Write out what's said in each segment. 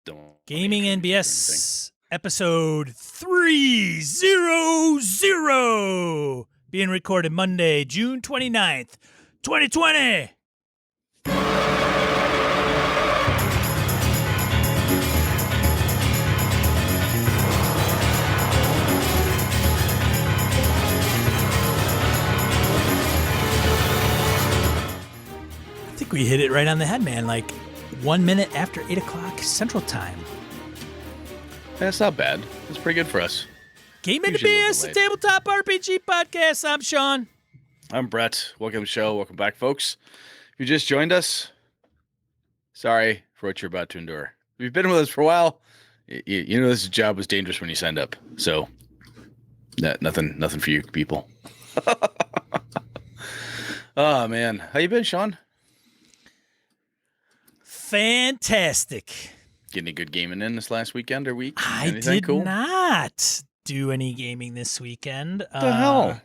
don't. Gaming NBS episode 300, being recorded Monday, June 29th, 2020. I think we hit it right on the head, man. Like 1 minute after 8 o'clock Central Time. That's not bad. That's pretty good for us. Game NBS, the Tabletop RPG Podcast. I'm Sean. I'm Brett. Welcome to the show. Welcome back, folks. If you just joined us, sorry for what you're about to endure. If you've been with us for a while, you know this job was dangerous when you signed up. So, nothing for you people. Oh, man. How you been, Sean? Fantastic. Get any good gaming in this last weekend or week? I Anything did not do any gaming this weekend. What the hell?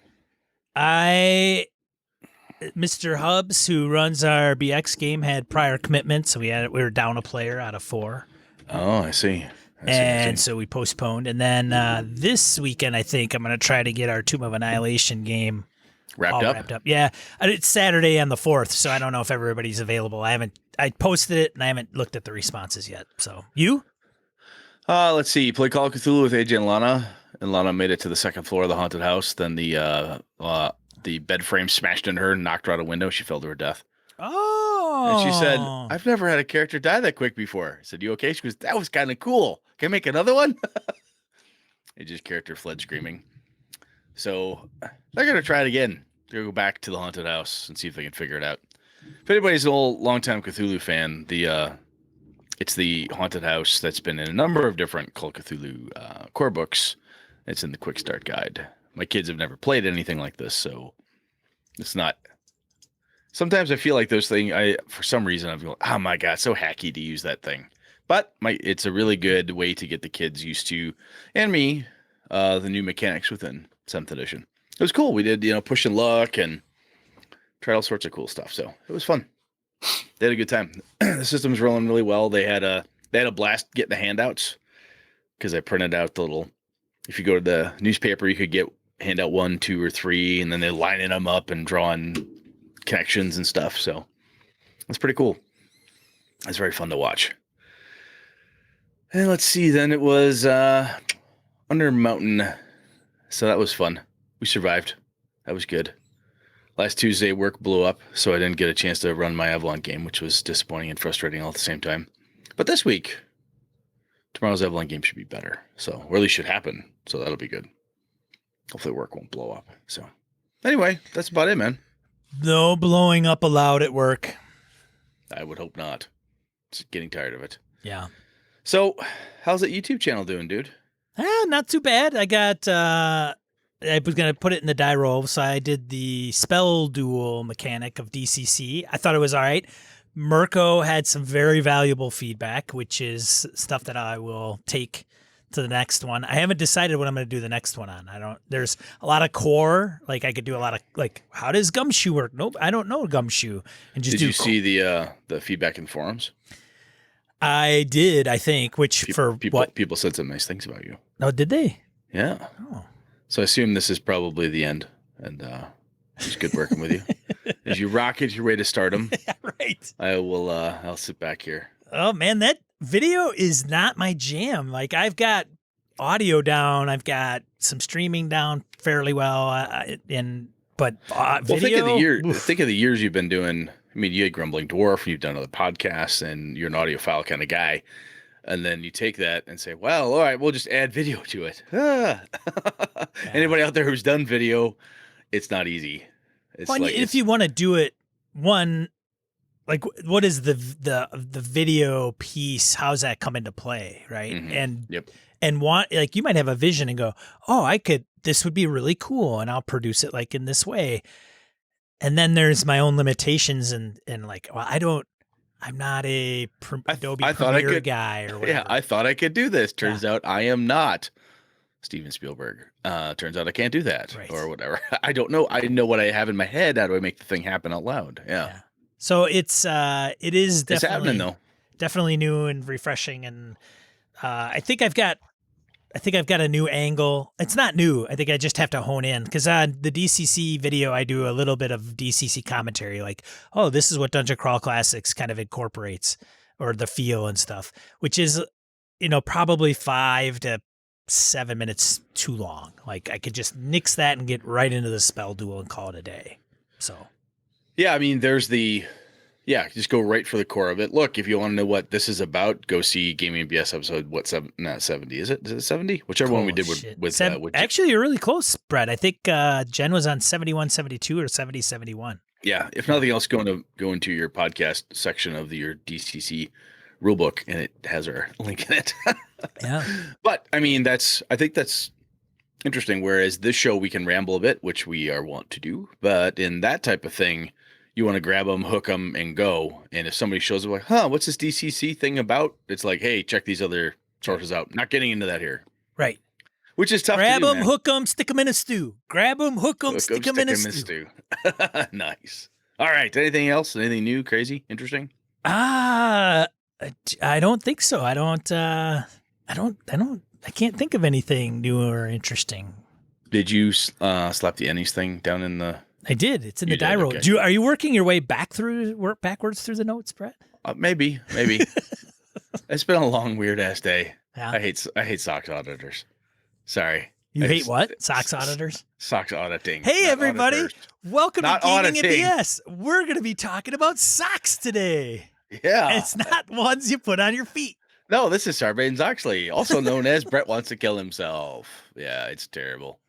Mr. Hubs, who runs our BX game, had prior commitments, so we were down a player out of 4. Oh, I see. So we postponed. And then this weekend, I think I'm going to try to get our Tomb of Annihilation game Wrapped up. Yeah, it's Saturday on the 4th, so I don't know if everybody's available. I posted it and I haven't looked at the responses yet. So you? Let's see. You play Call of Cthulhu with AJ and Lana. And Lana made it to the second floor of the haunted house. Then the bed frame smashed into her and knocked her out a window. She fell to her death. Oh. And she said, I've never had a character die that quick before. I said, you okay? She goes, that was kind of cool. Can I make another one? AJ's character fled screaming. So they're going to try it again. They're going to go back to the haunted house and see if they can figure it out. If anybody's an old longtime Cthulhu fan, it's the haunted house that's been in a number of different Call of Cthulhu core books. It's in the quick start guide. My kids have never played anything like this, so it's not. Sometimes I feel like those things, for some reason, I'm going, oh my God, so hacky to use that thing. But it's a really good way to get the kids used to, and me, the new mechanics within 7th edition. It was cool. We did, push and luck and tried all sorts of cool stuff. So it was fun. They had a good time. The system's rolling really well. They had a blast getting the handouts because I printed out the little. If you go to the newspaper, you could get handout 1, 2, or 3, and then they're lining them up and drawing connections and stuff. So that's pretty cool. It's very fun to watch. And let's see. Then it was Under Mountain. So that was fun. We survived. That was good. Last Tuesday, work blew up, so I didn't get a chance to run my Avalon game, which was disappointing and frustrating all at the same time. But this week, tomorrow's Avalon game should be better. So, or at least should happen. So that'll be good. Hopefully work won't blow up. So anyway, that's about it, man. No blowing up allowed at work. I would hope not. Just getting tired of it. Yeah. So how's that YouTube channel doing, dude? Not too bad. I was going to put it in the die roll, so I did the spell duel mechanic of DCC. I thought it was all right. Mirko had some very valuable feedback, which is stuff that I will take to the next one. I haven't decided what I'm going to do the next one on. There's a lot of core. Like I could do a lot of how does Gumshoe work? Nope, I don't know Gumshoe. And just did you see the feedback in the forums? I did, I think. People said some nice things about you. Oh, did they? Yeah. Oh. So I assume this is probably the end, and it's good working with you. As you rocket your way to stardom, right? I'll sit back here. Oh man, that video is not my jam. Like I've got audio down, I've got some streaming down fairly well, video. Think of the years you've been doing. I mean, you had Grumbling Dwarf, and you've done other podcasts, and you're an audiophile kind of guy. And then you take that and say, well, all right, we'll just add video to it. Anybody out there who's done video, it's not easy. It's if you want to do it, what is the video piece? How's that come into play, right? Mm-hmm. And you might have a vision and go, oh, this would be really cool, and I'll produce it in this way. And then there's my own limitations and I'm not a Adobe Premiere guy or whatever. Yeah, I thought I could do this. Turns out I am not Steven Spielberg. Turns out I can't do that or whatever. I don't know. I know what I have in my head. How do I make the thing happen out loud? Yeah. So it is definitely happening though. definitely new and refreshing. And I think I've got a new angle. It's not new. I think I just have to hone in because on the DCC video, I do a little bit of DCC commentary, like, oh, this is what Dungeon Crawl Classics kind of incorporates, or the feel and stuff, which is, probably 5 to 7 minutes too long. Like I could just nix that and get right into the spell duel and call it a day. So, yeah, I mean, just go right for the core of it. Look, if you want to know what this is about, go see Gaming BS episode. Not 70? Is it 70? Whichever one we did with actually, you're really close, Brett. I think Jen was on 71, 72 or 70, 71. Yeah, if nothing else, go into your podcast section of your DCC rulebook, and it has our link in it. Yeah, but I mean, I think that's interesting. Whereas this show, we can ramble a bit, which we are wont to do. But in that type of thing, you want to grab them, hook them, and go. And if somebody shows up like, what's this DCC thing about? It's like, hey, check these other sources out. Not getting into that here. Right. Which is tough Grab to do, them, hook them, stick them in a stew. Grab them, hook them, stick them in a stew. Nice. All right. Anything else? Anything new, crazy, interesting? I don't think so. I can't think of anything new or interesting. Did you slap the Ennies thing down in the... I did. It's in the die roll. Okay. Are you working your way backwards through the notes, Brett? Maybe. It's been a long, weird ass day. Yeah. I hate SOX auditors. Sorry. You hate what? SOX auditors? SOX auditing. Hey, everybody. Auditors. Welcome to Gaming at BS. We're going to be talking about socks today. Yeah. And it's not ones you put on your feet. No, this is Sarbanes-Oxley, also known as Brett Wants to Kill Himself. Yeah, it's terrible.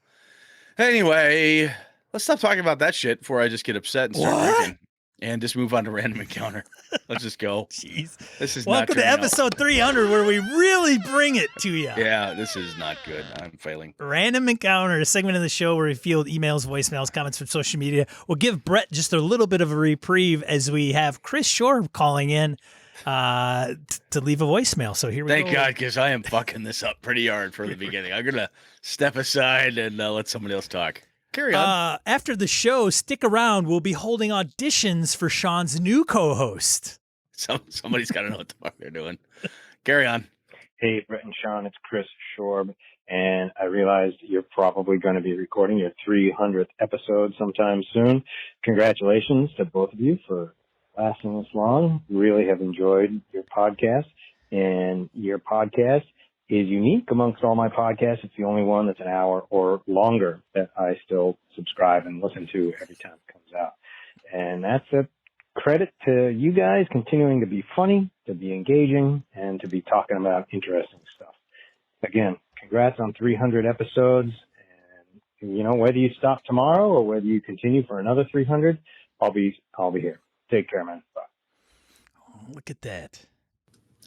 Anyway, let's stop talking about that shit before I just get upset and start drinking. And just move on to random encounter. Let's just go. Jeez. This is Welcome to episode 300 where we really bring it to you. Yeah, this is not good. I'm failing. Random encounter, a segment of the show where we field emails, voicemails, comments from social media. We'll give Brett just a little bit of a reprieve as we have Chris Shore calling in to leave a voicemail. So here we go. Thank God, because I am fucking this up pretty hard from the beginning. I'm going to step aside and let somebody else talk. Carry on. After the show, stick around. We'll be holding auditions for Sean's new co-host. Somebody's got to know what the fuck they're doing. Carry on. Hey, Brett and Sean, it's Chris Shorb, and I realized you're probably going to be recording your 300th episode sometime soon. Congratulations to both of you for lasting this long. Really have enjoyed your podcast, and your podcast is unique amongst all my podcasts. It's the only one that's an hour or longer that I still subscribe and listen to every time it comes out. And that's a credit to you guys continuing to be funny, to be engaging, and to be talking about interesting stuff. Again, congrats on 300 episodes. And, whether you stop tomorrow or whether you continue for another 300, I'll be here. Take care, man. Bye. Oh, look at that.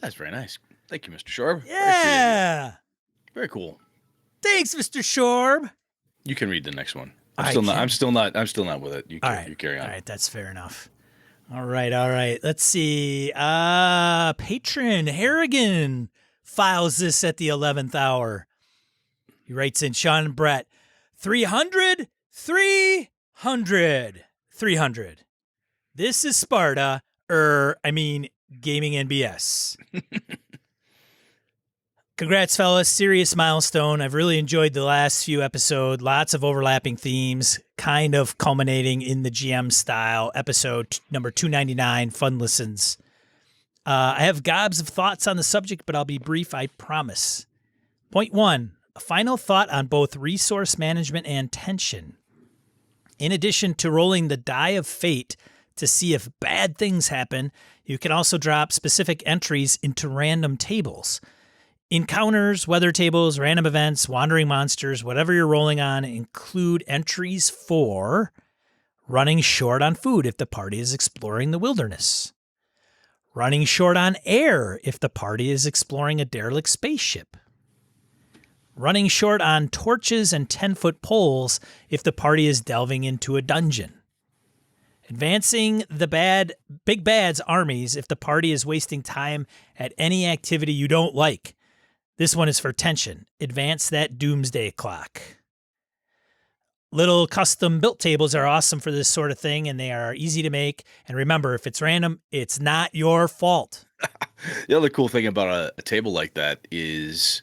That's very nice. Thank you, Mr. Shorb. Yeah. Very cool. Thanks, Mr. Shorb. You can read the next one. I'm still not with it. You carry on. All right, that's fair enough. All right. Let's see. Patron Harrigan files this at the 11th hour. He writes in, Sean and Brett, 300. This is Sparta, Gaming NBS. Congrats, fellas. Serious milestone. I've really enjoyed the last few episodes. Lots of overlapping themes, kind of culminating in the GM style episode number 299, Fun Listens. I have gobs of thoughts on the subject, but I'll be brief, I promise. Point 1, a final thought on both resource management and tension. In addition to rolling the die of fate to see if bad things happen, you can also drop specific entries into random tables. Encounters, weather tables, random events, wandering monsters, whatever you're rolling on, include entries for running short on food if the party is exploring the wilderness, running short on air if the party is exploring a derelict spaceship, running short on torches and 10-foot poles if the party is delving into a dungeon, advancing the big bad's armies if the party is wasting time at any activity you don't like. This one is for tension. Advance that doomsday clock. Little custom built tables are awesome for this sort of thing, and they are easy to make. And remember, if it's random, it's not your fault. The other cool thing about a table like that is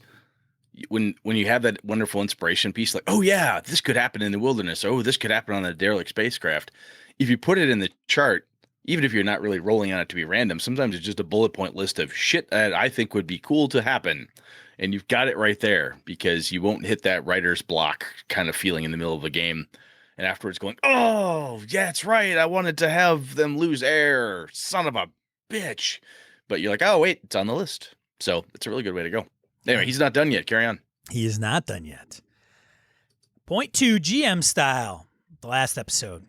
when you have that wonderful inspiration piece, like, oh yeah, this could happen in the wilderness. Oh, this could happen on a derelict spacecraft. If you put it in the chart, even if you're not really rolling on it to be random, sometimes it's just a bullet point list of shit that I think would be cool to happen. And you've got it right there because you won't hit that writer's block kind of feeling in the middle of a game. And afterwards going, oh, yeah, that's right. I wanted to have them lose air. Son of a bitch. But you're like, oh, wait, it's on the list. So it's a really good way to go. Anyway, he's not done yet. Carry on. He is not done yet. Point 2, GM style. The last episode.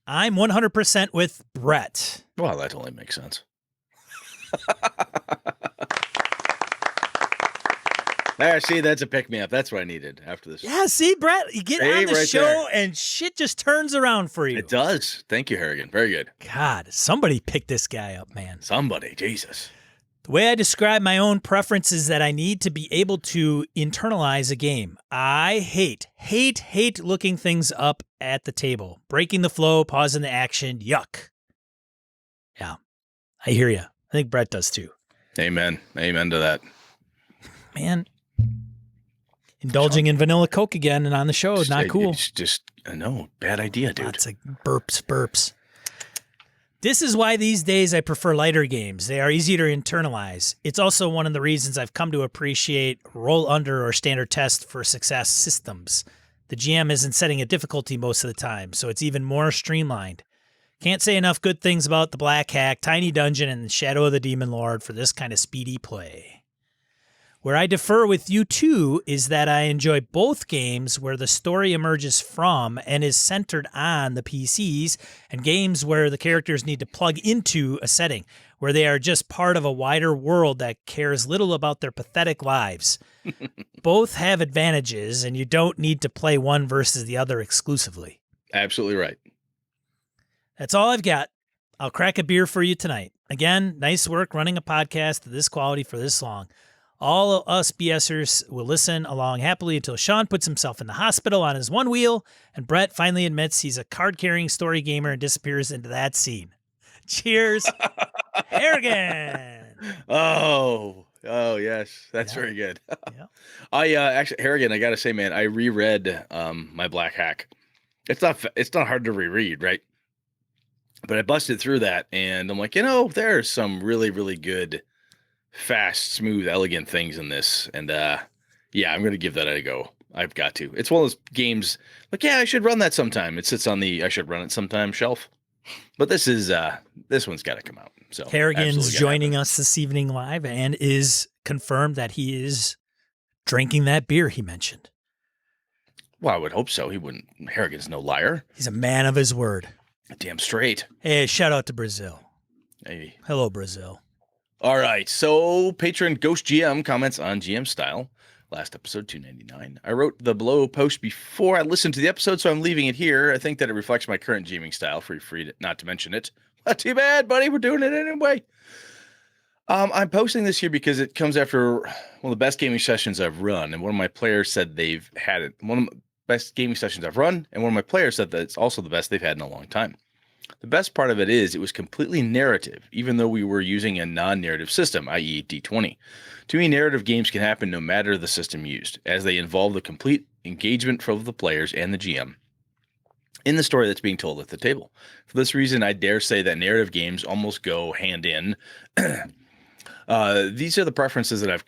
I'm 100% with Brett. Well, that only makes sense. See, that's a pick-me-up. That's what I needed after this. Yeah, see, Brett, you get on the right show there. and shit just turns around for you. It does. Thank you, Harrigan. Very good. God, somebody picked this guy up, man. Somebody. Jesus. The way I describe my own preference is that I need to be able to internalize a game. I hate looking things up at the table. Breaking the flow, pausing the action, yuck. Yeah, I hear you. I think Brett does too. Amen. Amen to that. Man, indulging in vanilla Coke again and on the show is not cool. It's just, no, bad idea, dude. Lots of burps. This is why these days I prefer lighter games. They are easy to internalize. It's also one of the reasons I've come to appreciate roll under or standard test for success systems. The GM isn't setting a difficulty most of the time, so it's even more streamlined. Can't say enough good things about the Black Hack, Tiny Dungeon, and Shadow of the Demon Lord for this kind of speedy play. Where I differ with you two is that I enjoy both games where the story emerges from and is centered on the PCs, and games where the characters need to plug into a setting, where they are just part of a wider world that cares little about their pathetic lives. Both have advantages, and you don't need to play one versus the other exclusively. Absolutely right. That's all I've got. I'll crack a beer for you tonight. Again, nice work running a podcast of this quality for this long. All of us BSers will listen along happily until Sean puts himself in the hospital on his one wheel and Brett finally admits he's a card-carrying story gamer and disappears into that scene. Cheers, Harrigan. Oh, yes. That's very good. Yeah. I actually, Harrigan, I got to say, man, I reread my Black Hack. It's not hard to reread, right? But I busted through that and I'm like, there's some really, really good, fast, smooth, elegant things in this. And yeah, I'm going to give that a go. I've got to. It's one of those games like, yeah, I should run that sometime. It sits on the I should run it sometime shelf. But this one's got to come out. So Harrigan's joining us this evening live and is confirmed that he is drinking that beer he mentioned. Well, I would hope so. Harrigan's no liar. He's a man of his word. Damn straight. Hey, shout out to Brazil. Hey. Hello, Brazil. All right. So patron Ghost GM comments on GM style. Last episode 299. I wrote the below post before I listened to the episode, so I'm leaving it here. I think that it reflects my current GMing style. Free not to mention it. Not too bad, buddy. We're doing it anyway. I'm posting this here because it comes after one of the best gaming sessions I've run, and one of my players said they've had it. One of the best gaming sessions I've run, and one of my players said that it's also the best they've had in a long time. The best part of it is it was completely narrative, even though we were using a non-narrative system, i.e. D20. To me, narrative games can happen no matter the system used, as they involve the complete engagement from the players and the GM in the story that's being told at the table. For this reason, I dare say that narrative games almost go hand in. These are the preferences that have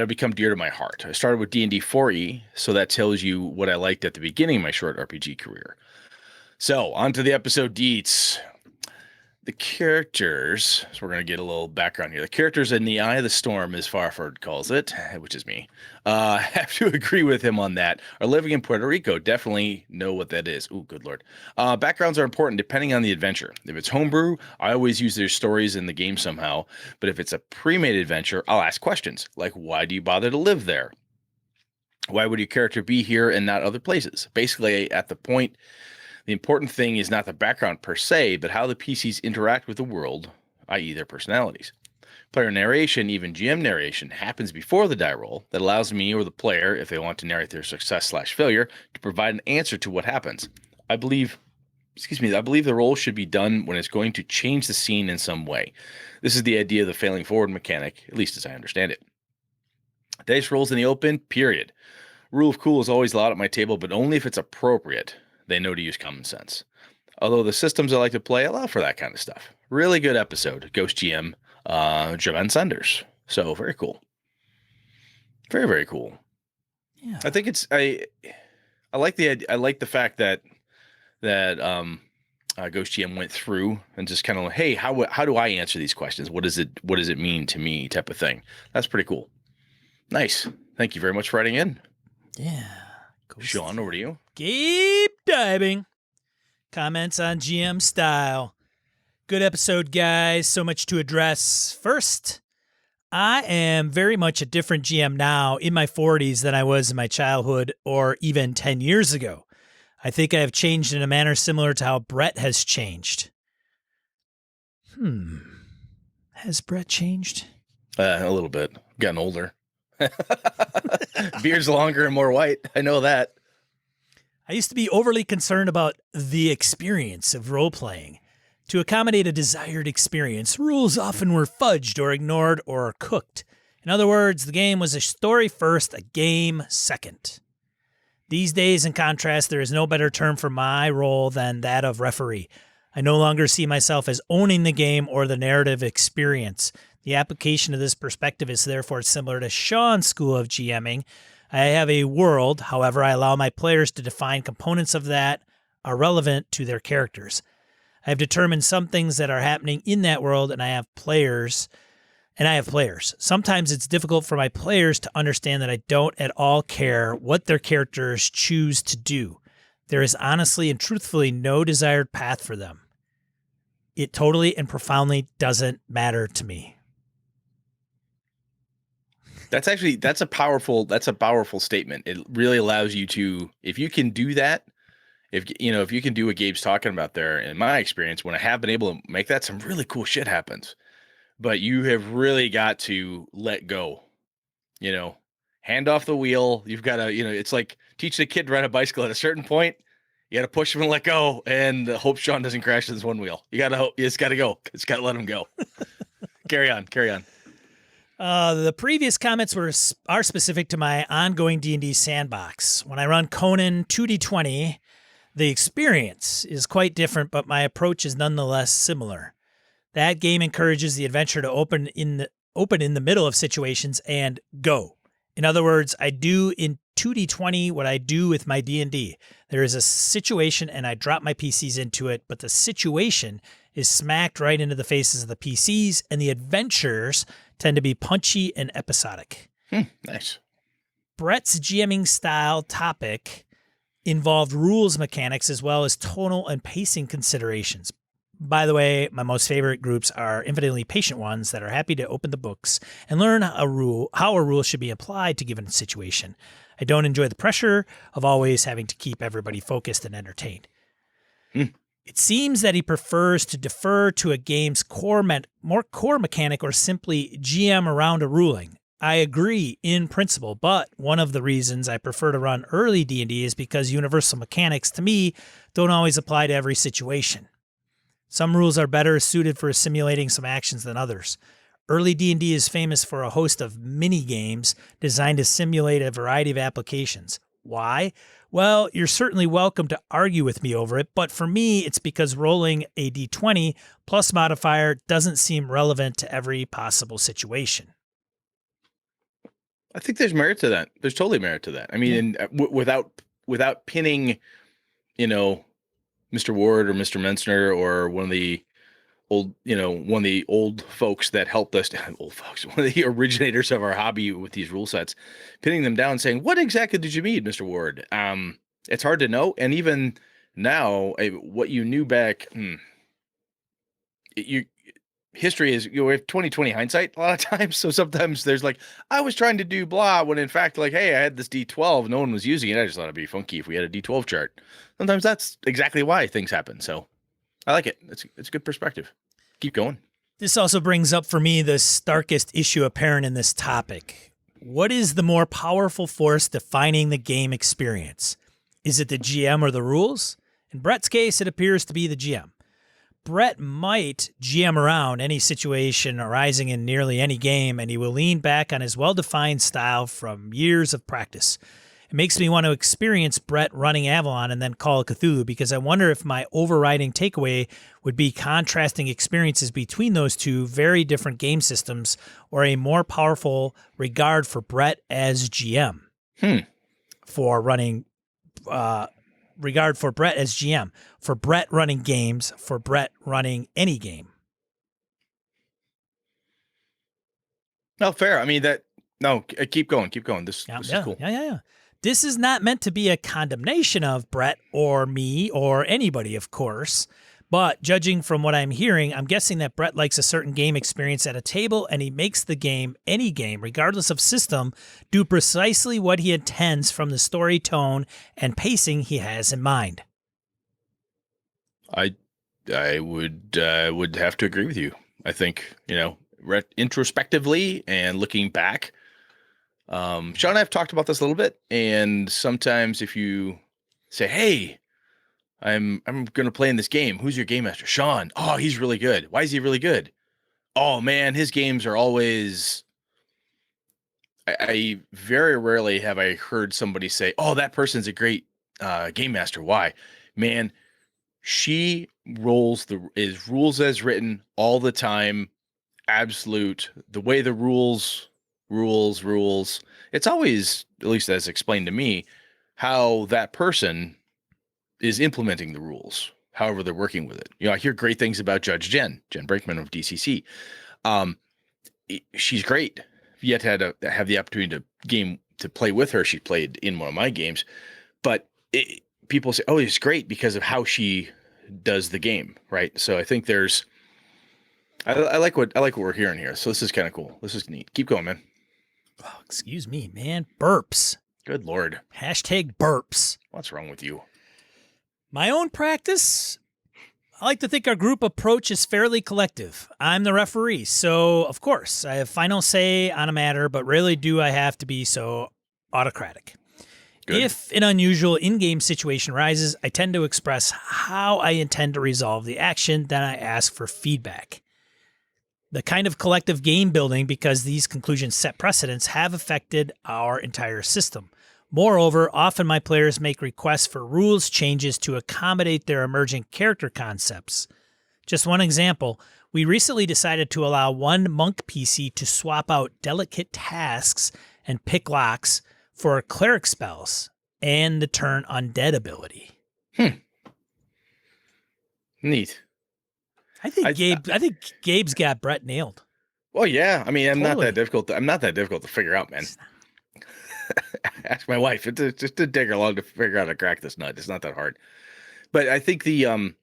become dear to my heart. I started with D&D 4e, so that tells you what I liked at the beginning of my short RPG career. So, on to the episode deets. The characters, so we're going to get a little background here. The characters in the eye of the storm, as Farford calls it, which is me, have to agree with him on that. Are living in Puerto Rico, definitely know what that is. Ooh, good Lord. Backgrounds are important depending on the adventure. If it's homebrew, I always use their stories in the game somehow. But if it's a pre-made adventure, I'll ask questions like, why do you bother to live there? Why would your character be here and not other places? Basically, at the point, the important thing is not the background per se, but how the PCs interact with the world, i.e. their personalities. Player narration, even GM narration, happens before the die roll that allows me or the player, if they want to narrate their success/failure, to provide an answer to what happens. I believe I believe the role should be done when it's going to change the scene in some way. This is the idea of the failing forward mechanic, at least as I understand it. Dice rolls in the open, period. Rule of cool is always allowed at my table, but only if it's appropriate. They know to use common sense. Although the systems I like to play allow for that kind of stuff. Really good episode, Ghost GM, Javan Sanders. So very cool. Very, very cool. Yeah. I think it's I like the fact that Ghost GM went through and just kind of like, hey, how do I answer these questions? What does it mean to me? Type of thing. That's pretty cool. Nice. Thank you very much for writing in. Yeah. Sean, over to you. Keep diving. Comments on GM style. Good episode, guys. So much to address. First, I am very much a different GM now in my 40s than I was in my childhood or even 10 years ago. I think I have changed in a manner similar to how Brett has changed. Has Brett changed? A little bit. Gotten older. Beard's longer and more white. I know that. I used to be overly concerned about the experience of role-playing. To accommodate a desired experience, rules often were fudged or ignored or cooked. In other words, the game was a story first, a game second. These days, in contrast, there is no better term for my role than that of referee. I no longer see myself as owning the game or the narrative experience. The application of this perspective is therefore similar to Sean's school of GMing. I have a world, however, I allow my players to define components of that are relevant to their characters. I have determined some things that are happening in that world, and I have players. Sometimes it's difficult for my players to understand that I don't at all care what their characters choose to do. There is honestly and truthfully no desired path for them. It totally and profoundly doesn't matter to me. That's a powerful statement. It really allows you to, if you can do that, if you can do what Gabe's talking about there, in my experience, when I have been able to make that, some really cool shit happens. But you have really got to let go, hand off the wheel. You've got to, it's like teaching a kid to ride a bicycle. At a certain point, you got to push him and let go, and hope Sean doesn't crash this one wheel. You just got to go. It's got to let him go. Carry on. The previous comments are specific to my ongoing D&D sandbox. When I run Conan 2D20, the experience is quite different, but my approach is nonetheless similar. That game encourages the adventure to open in the middle of situations and go. In other words, I do in 2D20 what I do with my D&D. There is a situation and I drop my PCs into it, but the situation is smacked right into the faces of the PCs, and the adventures tend to be punchy and episodic. Nice. Brett's GMing style topic involved rules mechanics as well as tonal and pacing considerations. By the way, my most favorite groups are infinitely patient ones that are happy to open the books and learn how a rule should be applied to given situation. I don't enjoy the pressure of always having to keep everybody focused and entertained. It seems that he prefers to defer to a game's more core mechanic or simply GM around a ruling. I agree in principle, but one of the reasons I prefer to run early D&D is because universal mechanics to me don't always apply to every situation. Some rules are better suited for simulating some actions than others. Early D&D is famous for a host of mini-games designed to simulate a variety of applications. Why? Well, you're certainly welcome to argue with me over it, but for me, it's because rolling a d20 plus modifier doesn't seem relevant to every possible situation. I think there's merit to that. There's totally merit to that. I mean, without pinning, Mr. Ward or Mr. Mensner or one of the old folks that helped us, one of the originators of our hobby with these rule sets, pinning them down saying, what exactly did you mean, Mr. Ward? It's hard to know. And even now, what you knew back, history is, we have 20/20 hindsight a lot of times. So sometimes there's like, I was trying to do blah, when in fact, like, hey, I had this D12, no one was using it. I just thought it'd be funky if we had a D12 chart. Sometimes that's exactly why things happen. So I like it. It's a good perspective. Keep going. This also brings up for me the starkest issue apparent in this topic. What is the more powerful force defining the game experience? Is it the GM or the rules? In Brett's case, it appears to be the GM. Brett might GM around any situation arising in nearly any game, and he will lean back on his well-defined style from years of practice. It makes me want to experience Brett running Avalon and then Call of Cthulhu, because I wonder if my overriding takeaway would be contrasting experiences between those two very different game systems, or a more powerful regard for Brett as GM. For running regard for Brett as GM, for Brett running games, for Brett running any game. No, fair. I mean, keep going. This is cool. Yeah. This is not meant to be a condemnation of Brett or me or anybody, of course. But judging from what I'm hearing, I'm guessing that Brett likes a certain game experience at a table, and he makes the game, any game, regardless of system, do precisely what he intends from the story tone and pacing he has in mind. I would have to agree with you. I think, introspectively and looking back, Sean and I have talked about this a little bit, and sometimes if you say, hey, I'm going to play in this game. Who's your game master? Sean. Oh, he's really good. Why is he really good? Oh man, his games are always, I very rarely have I heard somebody say, oh, that person's a great game master. Why? Man, she is rules as written all the time. Absolute. The way the rules. It's always, at least as explained to me, how that person is implementing the rules, however they're working with it. I hear great things about Judge Jen Brinkman of DCC. She's great. Yet had to have the opportunity to play with her. She played in one of my games, but people say, "Oh, it's great because of how she does the game." Right. So I think I like what we're hearing here. So this is kind of cool. This is neat. Keep going, man. Oh, excuse me, man. Burps. Good Lord. Hashtag burps. What's wrong with you? My own practice, I like to think our group approach is fairly collective. I'm the referee, so of course I have final say on a matter, but rarely do I have to be so autocratic. Good. If an unusual in-game situation arises, I tend to express how I intend to resolve the action, then I ask for feedback. The kind of collective game building, because these conclusions set precedents, have affected our entire system. Moreover, often my players make requests for rules changes to accommodate their emerging character concepts. Just one example, we recently decided to allow one monk PC to swap out delicate tasks and pick locks for cleric spells and the turn undead ability. Neat. I think Gabe's got Brett nailed. Well, yeah. I mean, I'm Totally. not that difficult to figure out, man. Ask my wife. It just did take her long to figure out how to crack this nut. It's not that hard. But I think I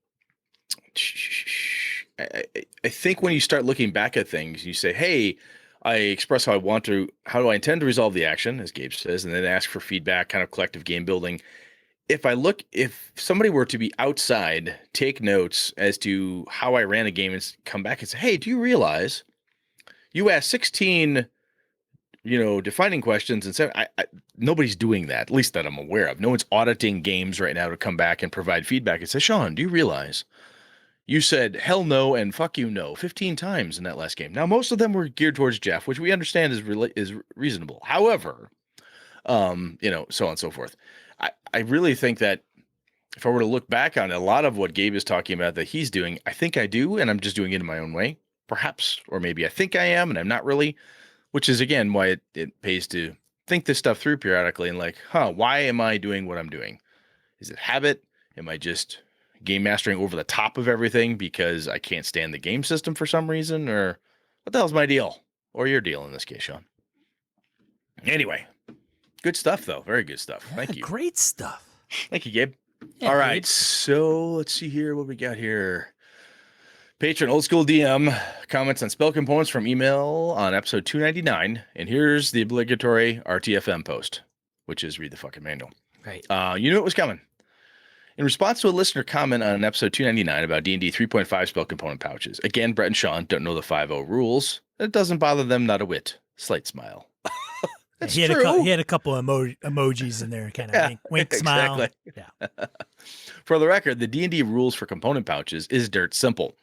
think when you start looking back at things, you say, hey, I express how do I intend to resolve the action, as Gabe says, and then ask for feedback, kind of collective game building. If somebody were to be outside, take notes as to how I ran a game and come back and say, hey, do you realize you asked 16 defining questions and said, nobody's doing that, at least that I'm aware of. No one's auditing games right now to come back and provide feedback and say, Sean, do you realize you said hell no and fuck you no 15 times in that last game? Now, most of them were geared towards Jeff, which we understand is reasonable. However, so on and so forth. I really think that if I were to look back on a lot of what Gabe is talking about that he's doing, I think I do, and I'm just doing it in my own way, perhaps, or maybe I think I am, and I'm not really. Which is, again, why it pays to think this stuff through periodically and why am I doing what I'm doing? Is it habit? Am I just game mastering over the top of everything because I can't stand the game system for some reason? Or what the hell's my deal? Or your deal in this case, Sean. Anyway, good stuff, though. Very good stuff. Thank you. Great stuff. Thank you, Gabe. Yeah, all right, Gabe. So let's see here what we got here. Patron Old School DM comments on spell components from email on episode 299. And here's the obligatory RTFM post, which is read the fucking manual. Right. You knew it was coming. In response to a listener comment on episode 299 about D&D 3.5 spell component pouches. Again, Brett and Sean don't know the 5.0 rules. It doesn't bother them not a whit. Slight smile. That's he had true. he had a couple of emojis in there, kind of Yeah, wink, smile. exactly. Yeah. For the record, the D&D rules for component pouches is dirt simple.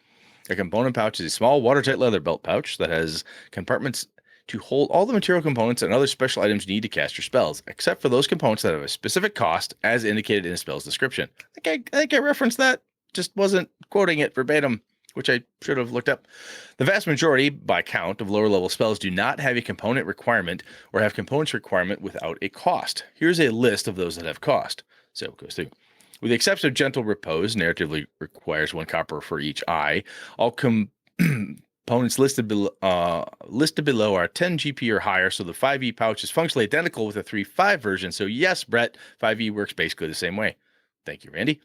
A component pouch is a small watertight leather belt pouch that has compartments to hold all the material components and other special items you need to cast your spells, except for those components that have a specific cost as indicated in a spell's description. I think I referenced that, just wasn't quoting it verbatim, which I should have looked up. The vast majority, by count, of lower level spells do not have a component requirement or have components requirement without a cost. Here's a list of those that have cost. So it goes through. With the exception of Gentle Repose, narratively requires 1 copper for each eye. All components listed below are 10 GP or higher, so the 5e pouch is functionally identical with the 3.5 version. So yes, Brett, 5e works basically the same way. Thank you, Randy.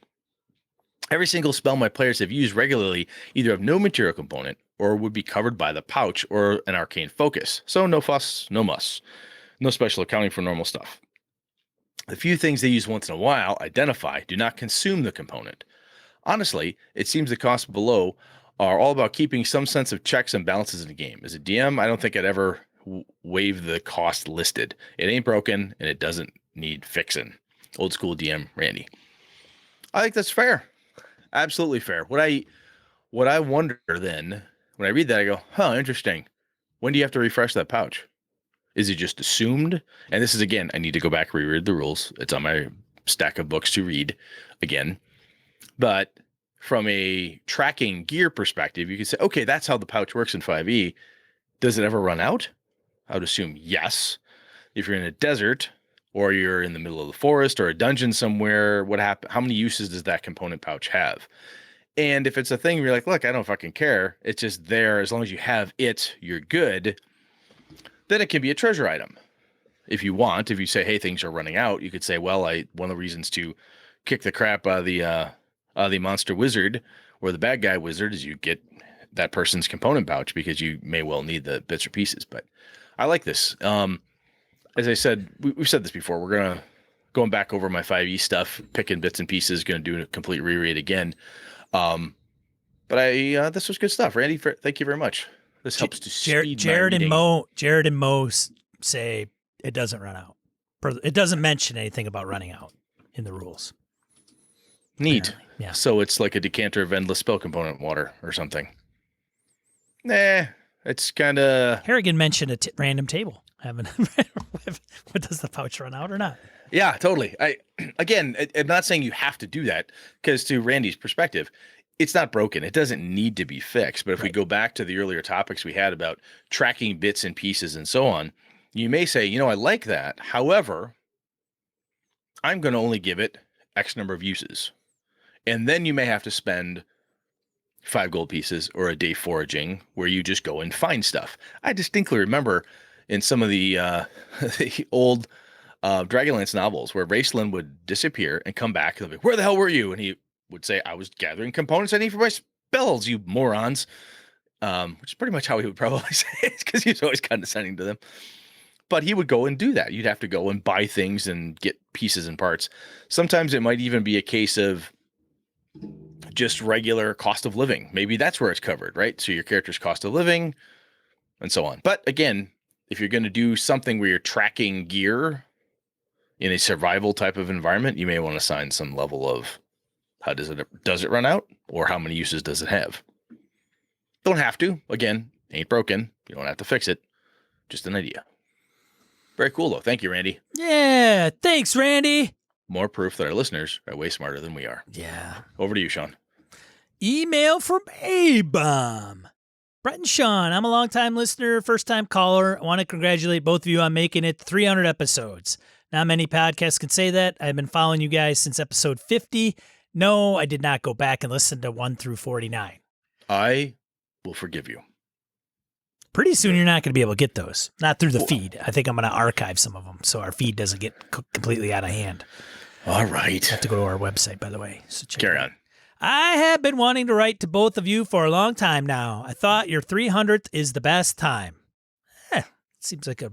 Every single spell my players have used regularly either have no material component or would be covered by the pouch or an arcane focus. So no fuss, no muss. No special accounting for normal stuff. The few things they use once in a while, identify, do not consume the component. Honestly, it seems the costs below are all about keeping some sense of checks and balances in the game. As a DM, I don't think I'd ever waive the cost listed. It ain't broken, and it doesn't need fixing. Old school DM, Randy. I think that's fair. Absolutely fair. What I wonder then, when I read that, I go, huh, interesting. When do you have to refresh that pouch? Is it just assumed? And this is, again, I need to go back and reread the rules. It's on my stack of books to read again. But from a tracking gear perspective, you could say, okay, that's how the pouch works in 5e. Does it ever run out? I would assume yes. If you're in a desert or you're in the middle of the forest or a dungeon somewhere, how many uses does that component pouch have? And if it's a thing where you're like, look, I don't fucking care. It's just there. As long as you have it, you're good. Then it can be a treasure item. If you want, if you say, hey, things are running out, you could say, well, one of the reasons to kick the crap out of the monster wizard or the bad guy wizard is you get that person's component pouch because you may well need the bits or pieces. But I like this. As I said, we've said this before. We're going back over my 5e stuff, picking bits and pieces, going to do a complete reread again. But this was good stuff. Randy, thank you very much. This helps to speed Jared my reading. Jared and Mo say it doesn't run out. It doesn't mention anything about running out in the rules. Neat. Apparently. Yeah. So it's like a decanter of endless spell component water or something. Nah, it's kind of... Harrigan mentioned a random table. What does the pouch run out or not? Yeah, totally. I'm not saying you have to do that because to Randy's perspective, it's not broken. It doesn't need to be fixed. But if we go back to the earlier topics we had about tracking bits and pieces and so on, you may say, I like that. However, I'm going to only give it X number of uses. And then you may have to spend 5 gold pieces or a day foraging where you just go and find stuff. I distinctly remember in some of the old Dragonlance novels where Raceland would disappear and come back and be like, where the hell were you? And he would say, I was gathering components I need for my spells, you morons. Which is pretty much how he would probably say it because he was always condescending to them. But he would go and do that. You'd have to go and buy things and get pieces and parts. Sometimes it might even be a case of just regular cost of living. Maybe that's where it's covered, right? So your character's cost of living and so on. But again, if you're going to do something where you're tracking gear in a survival type of environment, you may want to assign some level of how does it run out or how many uses does it have? Don't have to. Again, ain't broken. You don't have to fix it. Just an idea. Very cool, though. Thank you, Randy. Yeah. Thanks, Randy. More proof that our listeners are way smarter than we are. Yeah. Over to you, Sean. Email from A-Bomb. Brett and Sean, I'm a longtime listener, first-time caller. I want to congratulate both of you on making it 300 episodes. Not many podcasts can say that. I've been following you guys since episode 50. No, I did not go back and listen to 1 through 49. I will forgive you. Pretty soon you're not going to be able to get those. Not through the feed. I think I'm going to archive some of them so our feed doesn't get completely out of hand. All right. You have to go to our website, by the way. So Carry on. I have been wanting to write to both of you for a long time now. I thought your 300th is the best time. Seems like a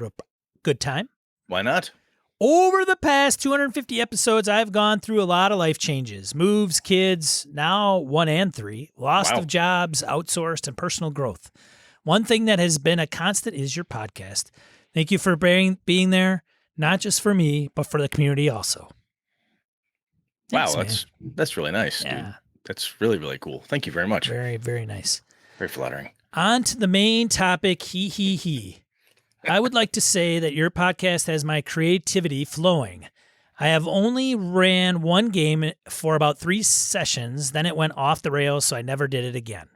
good time. Why not? Over the past 250 episodes, I've gone through a lot of life changes, moves, kids, now 1 and 3, loss of jobs, outsourced, and personal growth. One thing that has been a constant is your podcast. Thank you for being there, not just for me, but for the community also. Thanks, Wow, man. that's really nice, Yeah. dude. That's really, really cool. Thank you very much. Very, very nice. Very flattering. On to the main topic, he. I would like to say that your podcast has my creativity flowing. I have only ran one game for about 3 sessions, then it went off the rails, so I never did it again.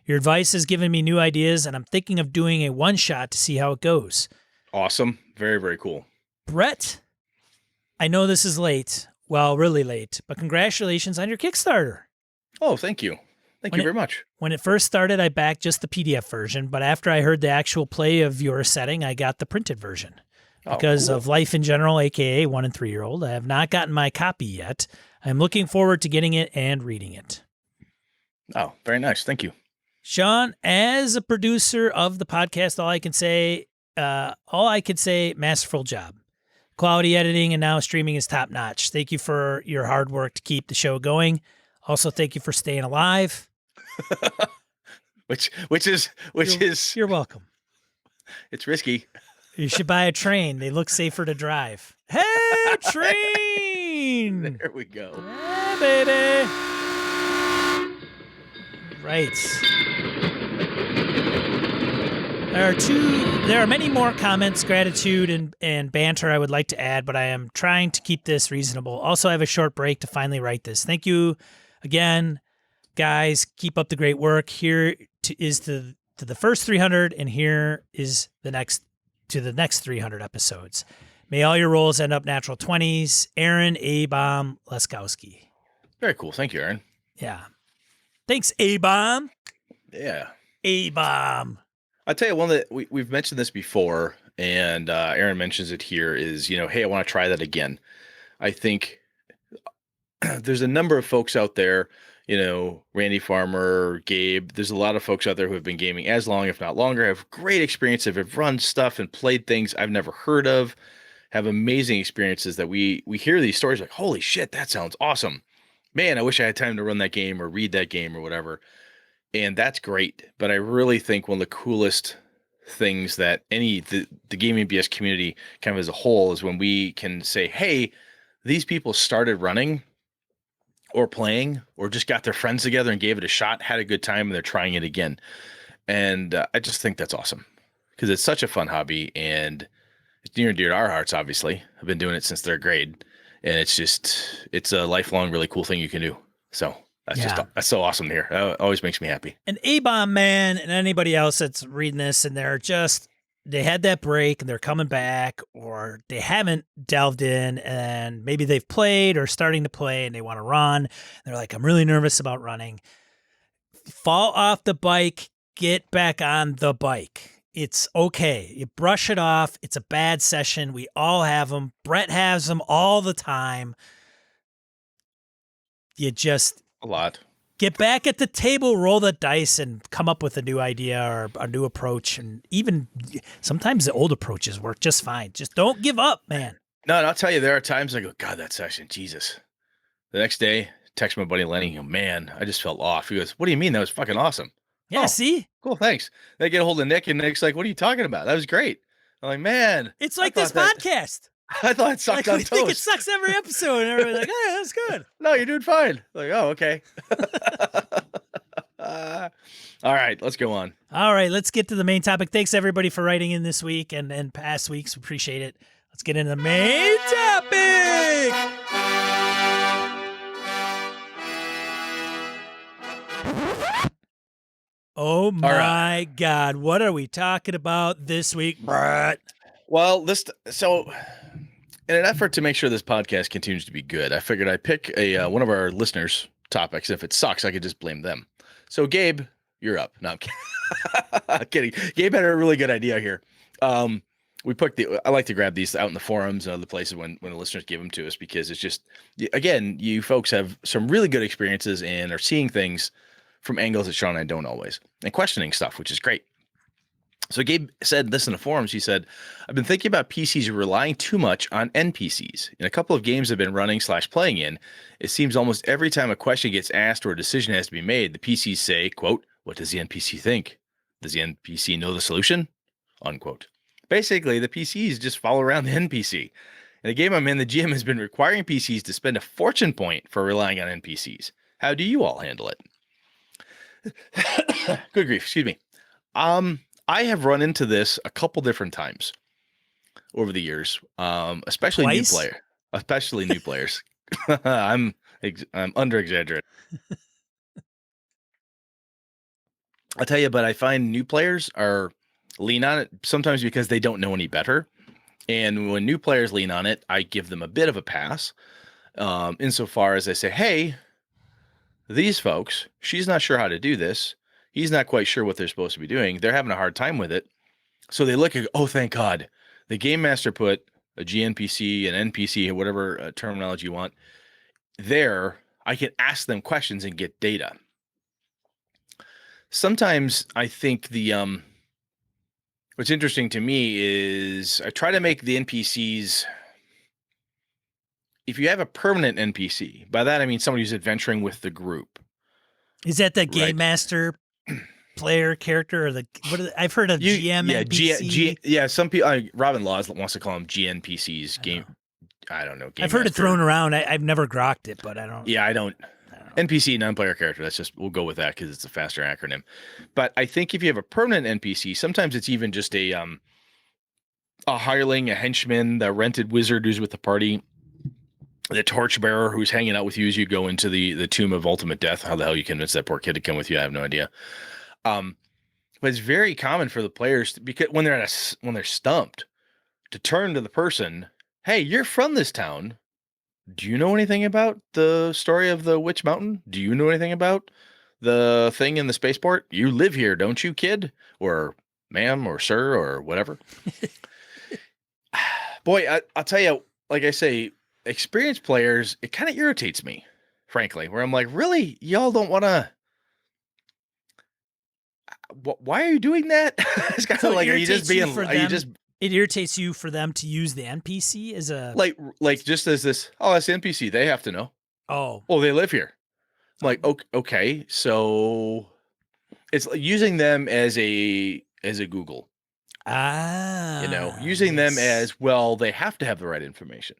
Your advice has given me new ideas, and I'm thinking of doing a one-shot to see how it goes. Awesome. Very, very cool. Brett, I know this is late. Well, really late, but congratulations on your Kickstarter. Oh, thank you. Thank you very much. When it first started, I backed just the PDF version, but after I heard the actual play of your setting, I got the printed version. Because of life in general, aka 1 and 3-year-old, I have not gotten my copy yet. I'm looking forward to getting it and reading it. Oh, very nice. Thank you. Sean, as a producer of the podcast, all I can say, masterful job. Quality editing and now streaming is top notch. Thank you for your hard work to keep the show going. Also, thank you for staying alive. which is You're welcome. It's risky. You should buy a train. They look safer to drive. Hey, train! There we go. Yeah, baby. Right. There are many more comments, gratitude, and banter I would like to add, but I am trying to keep this reasonable. Also, I have a short break to finally write this. Thank you again, guys. Keep up the great work. Here is to the first 300, and here is the next 300 episodes. May all your rolls end up natural 20s. Aaron A-Bomb Leskowski. Very cool. Thank you, Aaron. Yeah. Thanks, A-Bomb. Yeah. A-Bomb. I'll tell you one that we've mentioned this before, and Aaron mentions it here is, hey, I want to try that again. I think there's a number of folks out there, Randy Farmer, Gabe. There's a lot of folks out there who have been gaming as long, if not longer, have great experience, have run stuff and played things I've never heard of, have amazing experiences that we hear these stories like, holy shit, that sounds awesome. Man, I wish I had time to run that game or read that game or whatever. And that's great. But I really think one of the coolest things that the gaming BS community kind of as a whole is when we can say, hey, these people started running or playing or just got their friends together and gave it a shot, had a good time, and they're trying it again. And I just think that's awesome because it's such a fun hobby and it's near and dear to our hearts, obviously. I've been doing it since 3rd grade, and it's a lifelong, really cool thing you can do. So that's so awesome to hear. It always makes me happy. And A-Bomb Man and anybody else that's reading this and they had that break and they're coming back, or they haven't delved in and maybe they've played or starting to play and they want to run. They're like, I'm really nervous about running. Fall off the bike, get back on the bike. It's okay. You brush it off. It's a bad session. We all have them. Brett has them all the time. You just a lot. Get back at the table, roll the dice, and come up with a new idea or a new approach. And even sometimes the old approaches work just fine. Just don't give up, man. No, and I'll tell you, there are times I go, God, that session, Jesus. The next day, text my buddy Lenny, man, I just felt off. He goes, what do you mean? That was fucking awesome. Yeah, see? Cool, thanks. Then I get a hold of Nick, and Nick's like, what are you talking about? That was great. I'm like, man. It's like this podcast. I thought it sucked on we toast. think it sucks every episode, and everybody's like, oh, yeah, that's good. No, you're doing fine. Like, oh, okay. All right, let's go on. All right, let's get to the main topic. Thanks, everybody, for writing in this week and past weeks. We appreciate it. Let's get into the main topic. Oh, my God. What are we talking about this week, Brett? Well, in an effort to make sure this podcast continues to be good, I figured I'd pick one of our listeners' topics. If it sucks, I could just blame them. So, Gabe, you're up. No, I'm kidding. I'm kidding. Gabe had a really good idea here. I like to grab these out in the forums and other places when the listeners give them to us, because it's just, again, you folks have some really good experiences and are seeing things from angles that Sean and I don't always, and questioning stuff, which is great. So Gabe said this in the forums. He said, I've been thinking about PCs relying too much on NPCs. In a couple of games I've been running / playing in, it seems almost every time a question gets asked or a decision has to be made, the PCs say, quote, what does the NPC think? Does the NPC know the solution? Unquote. Basically, the PCs just follow around the NPC. In the game I'm in, the GM has been requiring PCs to spend a fortune point for relying on NPCs. How do you all handle it? Good grief, excuse me. I have run into this a couple different times over the years, especially Twice? new players. I'm under exaggerating. I'll tell you, but I find new players are lean on it sometimes because they don't know any better. And when new players lean on it, I give them a bit of a pass, insofar as I say, hey, these folks, she's not sure how to do this. He's not quite sure what they're supposed to be doing. They're having a hard time with it. So they look at, oh, thank God. The game master put a GNPC, an NPC, whatever terminology you want, there. I can ask them questions and get data. Sometimes I think what's interesting to me is I try to make the NPCs, if you have a permanent NPC, by that I mean somebody who's adventuring with the group. Is that the game Right. master player character, or I've heard of GM NPC? Some people, Robin Laws wants to call them GNPCs. I don't know. I've heard it thrown around. I've never grokked it, but I don't. Yeah, I don't. NPC, non-player character. We'll go with that because it's a faster acronym. But I think if you have a permanent NPC, sometimes it's even just a hireling, a henchman, the rented wizard who's with the party, the torchbearer who's hanging out with you as you go into the tomb of ultimate death. How the hell you convince that poor kid to come with you? I have no idea. But it's very common for the players because when they're stumped, to turn to the person, hey, you're from this town. Do you know anything about the story of the Witch Mountain? Do you know anything about the thing in the spaceport? You live here, don't you, kid? Or ma'am, or sir, or whatever. Boy, I'll tell you, like I say, experienced players, it kind of irritates me, frankly, where I'm like, really? Y'all don't want to... Why are you doing that? It's kind of like, are you just being... It irritates you for them to use the NPC as a... Like just as this, oh, that's the NPC. They have to know. Oh. They live here. I'm like, okay, so it's like using them as a Google. Using them as, well, they have to have the right information.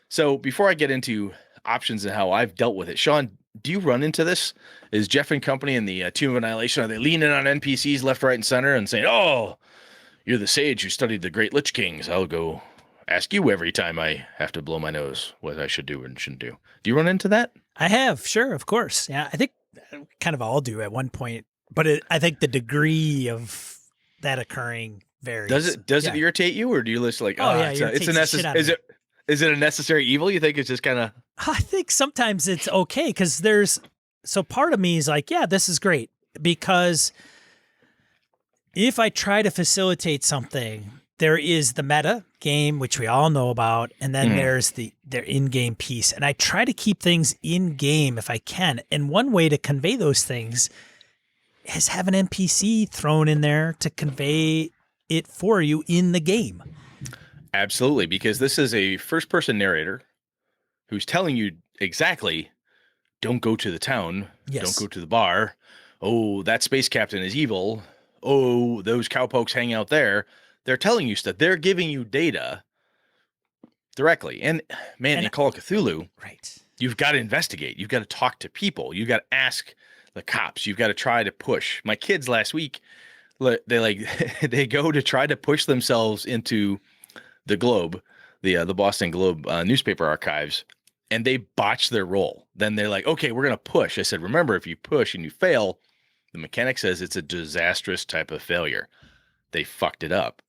So before I get into options and how I've dealt with it, Sean, do you run into this? Is Jeff and company in the Tomb of Annihilation, are they leaning on NPCs left, right, and center and saying, oh, you're the sage who studied the great Lich Kings. I'll go ask you every time I have to blow my nose what I should do and shouldn't do. Do you run into that? I have, sure, of course. Yeah, I think kind of all do at one point, but I think the degree of that occurring varies. Does it irritate you, or do you list like, it's a necessary? Is it a necessary evil? You think it's just kind of? I think sometimes it's okay because part of me is like, yeah, this is great because if I try to facilitate something, there is the meta game, which we all know about, and then there's their in-game piece. And I try to keep things in-game if I can. And one way to convey those things is have an NPC thrown in there to convey it for you in the game. Absolutely, because this is a first-person narrator who's telling you exactly, don't go to the town, don't go to the bar. Oh, that space captain is evil. Oh, those cowpokes hang out there. They're telling you stuff. They're giving you data directly. And man, in Call of Cthulhu, right? You've got to investigate. You've got to talk to people. You've got to ask the cops. You've got to try to push. My kids last week, they go to try to push themselves into the Globe, the Boston Globe newspaper archives, and they botch their roll. Then they're like, okay, we're going to push. I said, remember, if you push and you fail, the mechanic says it's a disastrous type of failure. They fucked it up.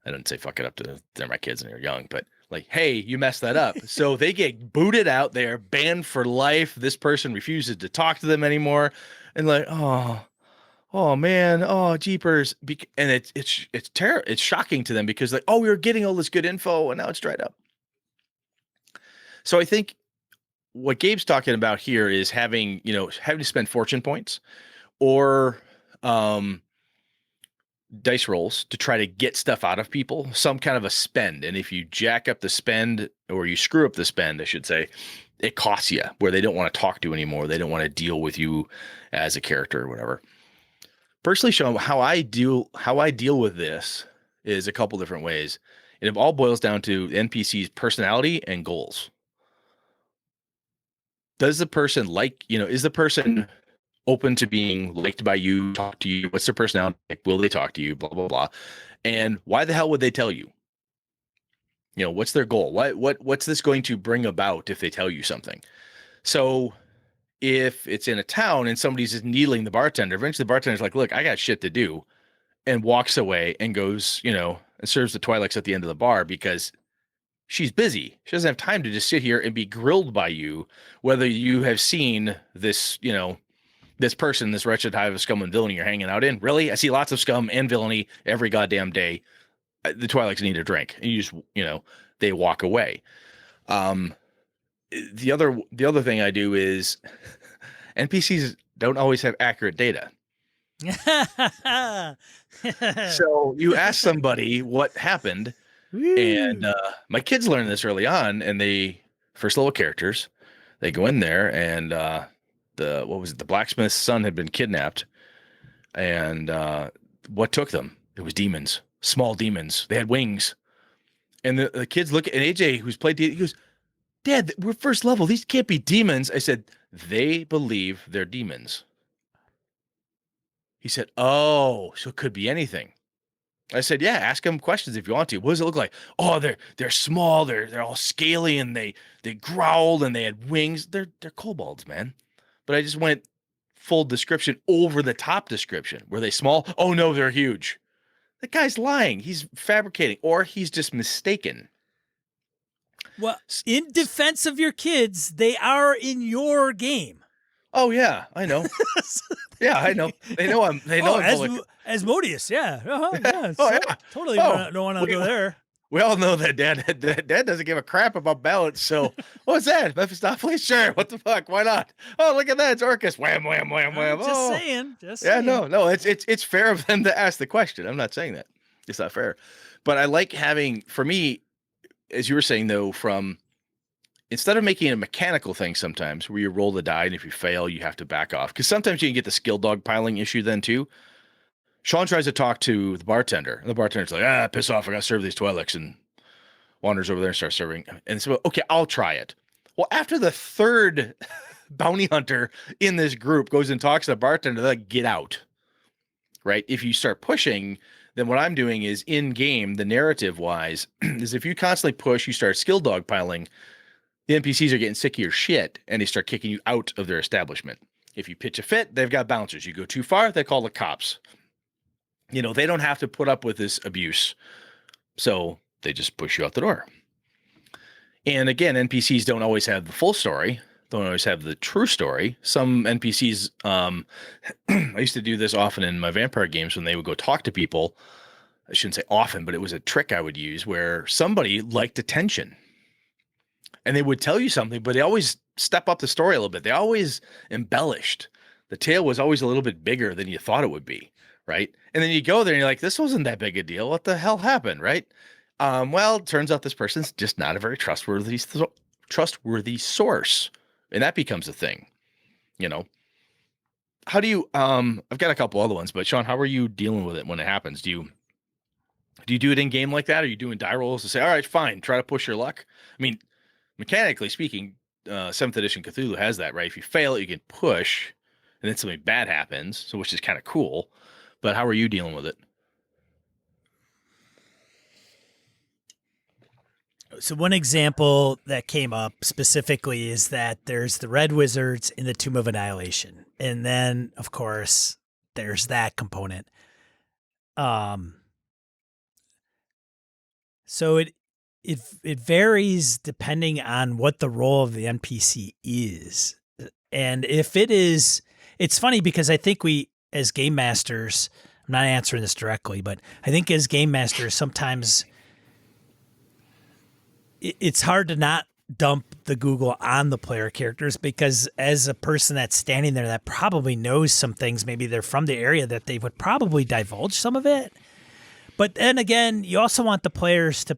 I didn't say fuck it up they're my kids and they're young, but like, hey, you messed that up. So they get booted out. They're banned for life. This person refuses to talk to them anymore. And like, oh man, oh jeepers. And it's terrible. It's shocking to them because like, oh, we were getting all this good info and now it's dried up. So I think what Gabe's talking about here is having to spend fortune points or dice rolls to try to get stuff out of people, some kind of a spend. And if you jack up the spend or you screw up the spend, I should say, it costs you where they don't want to talk to you anymore. They don't want to deal with you as a character or whatever. Personally, Sean, how I deal with this is a couple different ways. And it all boils down to the NPC's personality and goals. Does the person is the person open to being liked by you, talk to you? What's their personality? Like, will they talk to you? Blah, blah, blah. And why the hell would they tell you? What's their goal? What's this going to bring about if they tell you something? So if it's in a town and somebody's just needling the bartender, eventually the bartender's like, look, I got shit to do, and walks away and goes, and serves the Twi'leks at the end of the bar because she's busy. She doesn't have time to just sit here and be grilled by you, whether you have seen this, this person, this wretched hive of scum and villainy you're hanging out in. Really? I see lots of scum and villainy every goddamn day. The Twi'leks need a drink. And you just, they walk away. The other thing I do is NPCs don't always have accurate data. So you ask somebody what happened, and my kids learned this early on, and they first level characters, they go in there and the blacksmith's son had been kidnapped, and what took them? It was demons, small demons. They had wings, and the kids look at AJ, who's played, he goes, Dad, we're first level. These can't be demons. I said, they believe they're demons. He said, oh, so it could be anything. I said, yeah, ask them questions if you want to. What does it look like? Oh, they're small, they're all scaly, and they growled and they had wings. They're kobolds, man. But I just went full description, over the top description. Were they small? Oh no, they're huge. The guy's lying. He's fabricating, or he's just mistaken. Well, in defense of your kids, they are in your game. Oh yeah, I know. Yeah, I know. They know I'm. They know I'm Asmodeus. Yeah. Yeah. Oh yeah. Totally don't want to go there. We all know that Dad doesn't give a crap about balance. So what's that? Mephistopheles? Sure. What the fuck? Why not? Oh, look at that. It's Orcus. Wham, wham, wham, wham. Just saying. Yeah, no. It's fair of them to ask the question. I'm not saying that. It's not fair. But I like having, for me, as you were saying though, instead of making it a mechanical thing sometimes where you roll the die and if you fail, you have to back off. Because sometimes you can get the skill dog piling issue then too. Sean tries to talk to the bartender, and the bartender's like, piss off, I gotta serve these Twi'leks, and wanders over there and starts serving. And so, okay, I'll try it. Well, after the third bounty hunter in this group goes and talks to the bartender, they're like, get out. Right? If you start pushing, then what I'm doing is in game, the narrative wise, is if you constantly push, you start skill dog piling, the NPCs are getting sick of your shit and they start kicking you out of their establishment. If you pitch a fit, they've got bouncers. You go too far, they call the cops. They don't have to put up with this abuse. So they just push you out the door. And again, NPCs don't always have the full story, don't always have the true story. Some NPCs, I used to do this often in my vampire games when they would go talk to people. I shouldn't say often, but it was a trick I would use where somebody liked attention. And they would tell you something, but they always step up the story a little bit. They always embellished. The tale was always a little bit bigger than you thought it would be, right? And then you go there and you're like, this wasn't that big a deal. What the hell happened, right? Well, it turns out this person's just not a very trustworthy source. And that becomes a thing, How do you, I've got a couple other ones, but Sean, how are you dealing with it when it happens? Do you do it in game like that? Are you doing die rolls to say, all right, fine, try to push your luck? I mean, mechanically speaking, 7th edition Cthulhu has that, right? If you fail it, you can push and then something bad happens, so which is kind of cool. But how are you dealing with it? So one example that came up specifically is that there's the Red Wizards in the Tomb of Annihilation. And then, of course, there's that component. So it varies depending on what the role of the NPC is. And if it is, it's funny because I think we, as game masters, I'm not answering this directly, but I think as game masters, sometimes it's hard to not dump the Google on the player characters because as a person that's standing there that probably knows some things, maybe they're from the area, that they would probably divulge some of it. But then again, you also want the players to,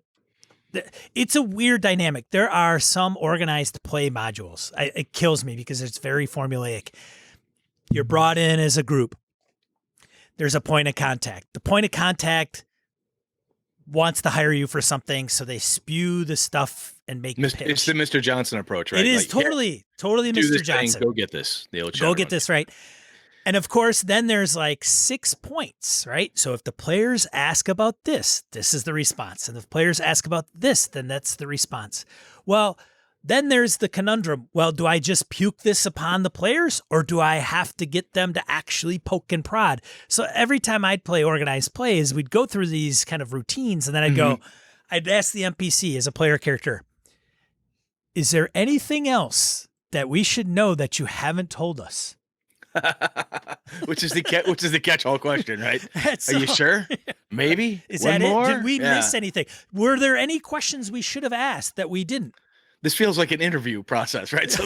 it's a weird dynamic. There are some organized play modules. It kills me because it's very formulaic. You're brought in as a group. There's a point of contact. The point of contact wants to hire you for something, so they spew the stuff and make the pitch. It's the Mr. Johnson approach, right? It is Like, totally do Mr. this Johnson. thing, go get this. The old Go get Shadowrun. this right. And of course, then there's like 6 points, right? So if the players ask about this, this is the response. And if players ask about this, then that's the response. Well, then there's the conundrum. Well, do I just puke this upon the players, or do I have to get them to actually poke and prod? So every time I'd play organized plays, we'd go through these kind of routines, and then I'd ask the NPC as a player character, is there anything else that we should know that you haven't told us? which is the catch-all question, right? Are you sure? Maybe. Is One that more? it? Did we miss anything? Were there any questions we should have asked that we didn't? This feels like an interview process, right? So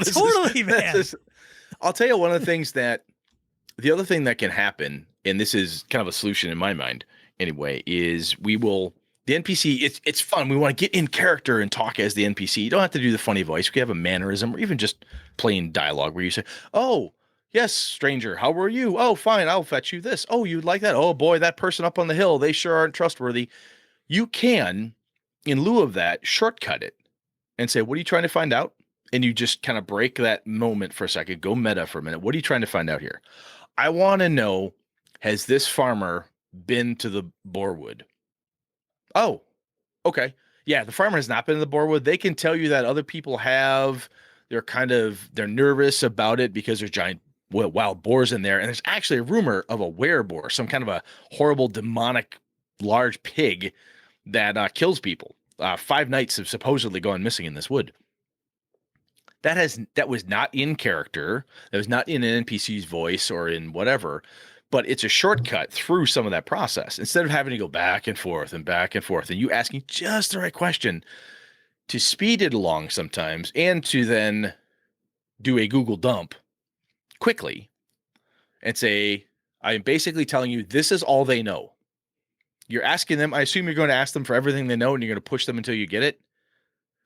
Man. I'll tell you one of the things the other thing that can happen, and this is kind of a solution in my mind anyway, is the NPC, it's fun. We want to get in character and talk as the NPC. You don't have to do the funny voice. We can have a mannerism or even just plain dialogue where you say, oh, yes, stranger, how were you? Oh, fine, I'll fetch you this. Oh, you'd like that? Oh, boy, that person up on the hill, they sure aren't trustworthy. You can, in lieu of that, shortcut it and say, what are you trying to find out? And you just kind of break that moment for a second, go meta for a minute. What are you trying to find out here? I want to know, has this farmer been to the Borewood? Oh, okay. Yeah, the farmer has not been to the Borewood. They can tell you that other people have. They're nervous about it because there's giant wild boars in there. And there's actually a rumor of a wereboar, some kind of a horrible demonic large pig that kills people. 5 knights have supposedly gone missing in this wood. That was not in character. That was not in an NPC's voice or in whatever, but it's a shortcut through some of that process. Instead of having to go back and forth and you asking just the right question to speed it along sometimes, and to then do a Google dump quickly and say, I'm basically telling you, this is all they know. You're asking them, I assume you're going to ask them for everything they know and you're going to push them until you get it.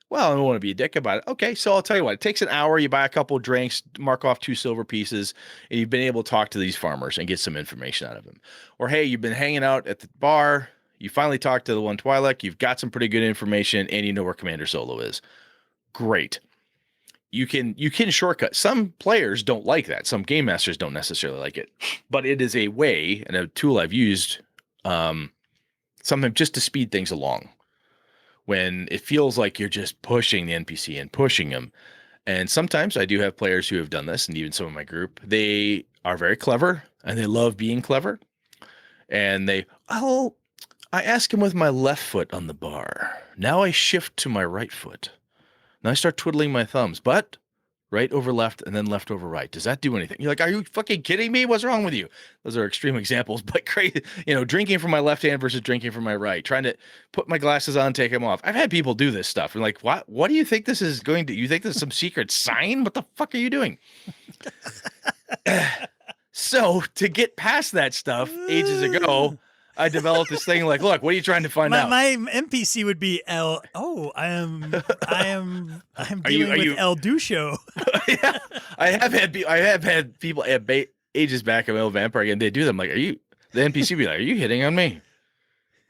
Well, I don't want to be a dick about it. Okay, so I'll tell you what, it takes an hour. You buy a couple of drinks, mark off 2 silver pieces, and you've been able to talk to these farmers and get some information out of them. Or, hey, you've been hanging out at the bar. You finally talked to the one Twi'lek. You've got some pretty good information, and you know where Commander Solo is. Great. You can shortcut. Some players don't like that. Some game masters don't necessarily like it. But it is a way and a tool I've used sometimes just to speed things along. When it feels like you're just pushing the NPC and pushing them. And sometimes I do have players who have done this, and even some of my group, they are very clever and they love being clever. And I ask him with my left foot on the bar. Now I shift to my right foot. Now I start twiddling my thumbs, but right over left and then left over right. Does that do anything? You're like, are you fucking kidding me? What's wrong with you? Those are extreme examples, but crazy, drinking from my left hand versus drinking from my right, trying to put my glasses on, take them off. I've had people do this stuff. And like, what do you think this is going to, you think this is some secret sign? What the fuck are you doing? So to get past that stuff ages ago, I developed this thing like, look, what are you trying to find out? My NPC would be I am dealing with El Ducho. Yeah, I have had people at ages back of old Vampire again. They do them like, the NPC be like, are you hitting on me?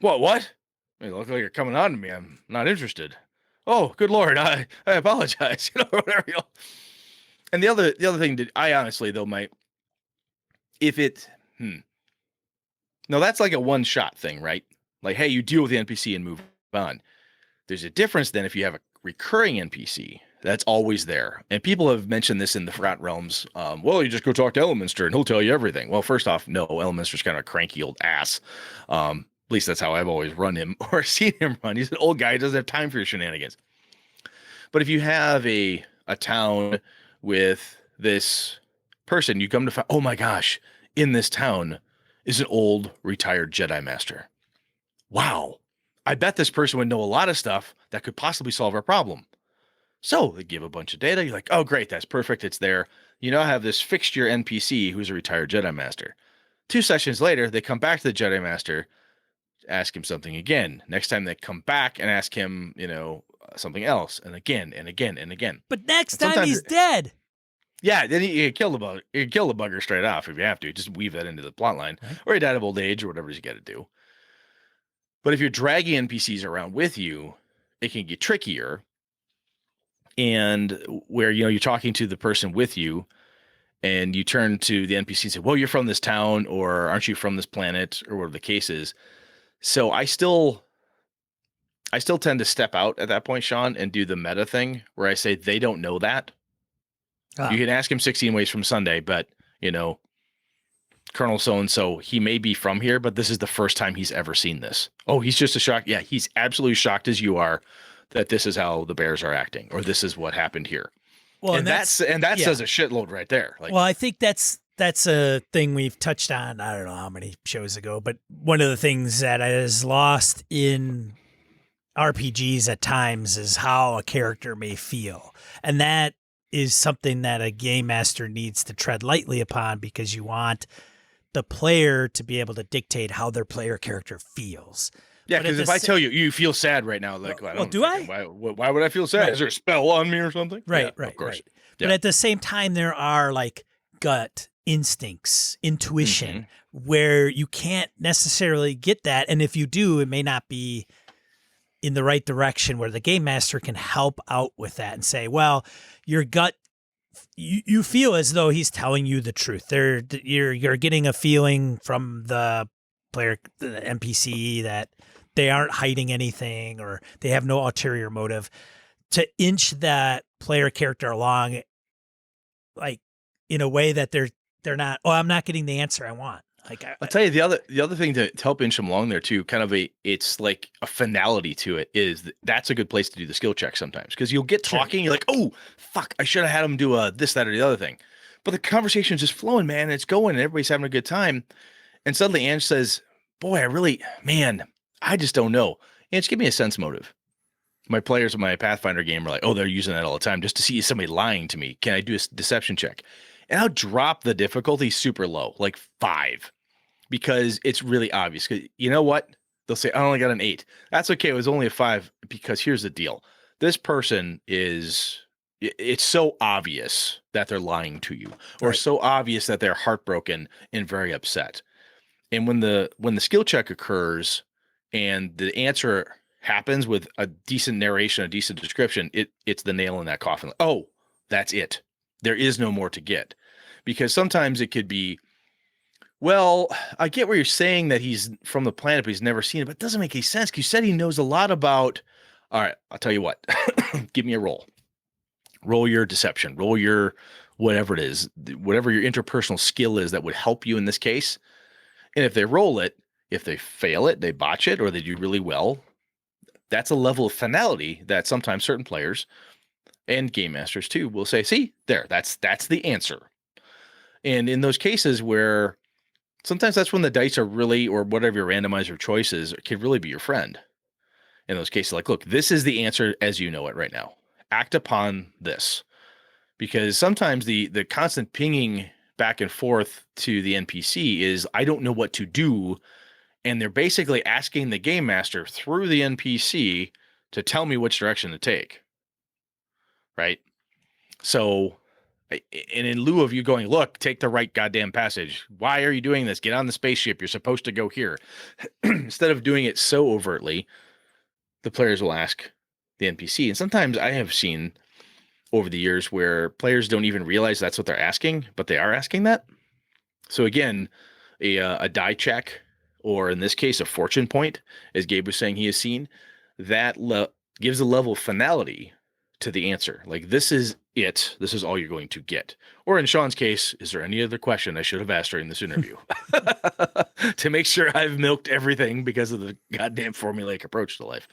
What? You look like you're coming on to me. I'm not interested. Oh, good Lord. I apologize. Whatever. And the other thing that I honestly though no, that's like a one-shot thing, right? Like, hey, you deal with the NPC and move on. There's a difference then if you have a recurring NPC that's always there. And people have mentioned this in the Forgotten Realms. Well, you just go talk to Elminster and he'll tell you everything. Well, first off, no, Elminster's kind of a cranky old ass. At least that's how I've always run him or seen him run. He's an old guy. He doesn't have time for your shenanigans. But if you have a town with this person, you come to find, oh my gosh, in this town is an old retired Jedi Master. Wow. I bet this person would know a lot of stuff that could possibly solve our problem. So they give a bunch of data. You're like, oh, great. That's perfect. It's there. You now have this fixture NPC who's a retired Jedi Master. 2 sessions later, they come back to the Jedi Master, ask him something again. Next time they come back and ask him, something else. And again, and again, and again. But next time he's dead. Yeah, then you kill the bug. You kill the bugger straight off if you have to. Just weave that into the plot line. Right. Or he died of old age or whatever you got to do. But if you're dragging NPCs around with you, it can get trickier. And where, you're talking to the person with you and you turn to the NPC and say, well, you're from this town, or aren't you from this planet, or whatever the case is. So I still tend to step out at that point, Sean, and do the meta thing where I say, they don't know that. You can ask him 16 ways from Sunday, but Colonel so-and-so, he may be from here, but this is the first time he's ever seen this. Oh, he's just a shock. Yeah, he's absolutely shocked as you are that this is how the bears are acting, or this is what happened here. Well, and that says a shitload right there. Like, well, I think that's a thing we've touched on. I don't know how many shows ago, but one of the things that is lost in RPGs at times is how a character may feel, and that is something that a game master needs to tread lightly upon, because you want the player to be able to dictate how their player character feels. Yeah, because if I tell you feel sad right now, like, well, do I? Why would I feel sad? Right. Is there a spell on me or something? Right, yeah, of course. Right. Yeah. But at the same time, there are like gut instincts, intuition, where you can't necessarily get that. And if you do, it may not be in the right direction, where the game master can help out with that and say, well, your gut, you feel as though he's telling you the truth. You're getting a feeling from the player, the NPC, that they aren't hiding anything, or they have no ulterior motive, to inch that player character along, like in a way that they're not, oh, I'm not getting the answer I want. Like, I'll tell you the other thing to help inch them along there too, kind of it's like a finality to it, is that's a good place to do the skill check sometimes, because you'll get talking, you're like, oh fuck, I should have had him do this, that, or the other thing, but the conversation's just flowing, man, and it's going, and everybody's having a good time, and suddenly Ange says, boy, I just don't know. Ange, give me a sense motive. My players in my Pathfinder game are like, oh, they're using that all the time just to see somebody lying to me. Can I do a deception check? And I'll drop the difficulty super low, like 5, because it's really obvious. Because you know what? They'll say, I only got an 8. That's okay. It was only a 5, because here's the deal. This person it's so obvious that they're lying to you, or so obvious that they're heartbroken and very upset. And when the skill check occurs and the answer happens with a decent narration, a decent description, it's the nail in that coffin. Like, oh, that's it. There is no more to get. Because sometimes it could be, well, I get where you're saying that he's from the planet, but he's never seen it, but it doesn't make any sense, because you said he knows a lot about, all right, I'll tell you what, give me a roll. Roll your deception, roll your whatever it is, whatever your interpersonal skill is that would help you in this case. And if they roll it, if they fail it, they botch it, or they do really well, that's a level of finality that sometimes certain players and game masters too will say, see, there, that's the answer. And in those cases where sometimes that's when the dice are really, or whatever your randomizer choice is, can really be your friend. In those cases, like, look, this is the answer as you know it right now. Act upon this. Because sometimes the constant pinging back and forth to the NPC is, I don't know what to do. And they're basically asking the game master through the NPC to tell me which direction to take. Right? So, and in lieu of you going, look, take the right goddamn passage. Why are you doing this? Get on the spaceship. You're supposed to go here. Instead of doing it so overtly, the players will ask the NPC. And sometimes I have seen over the years where players don't even realize that's what they're asking, but they are asking that. So again, a die check, or in this case, a fortune point, as Gabe was saying he has seen, that gives a level of finality to the answer. Like, this is it. This is all you're going to get. Or in Sean's case, is there any other question I should have asked during this interview? To make sure I've milked everything because of the goddamn formulaic approach to life.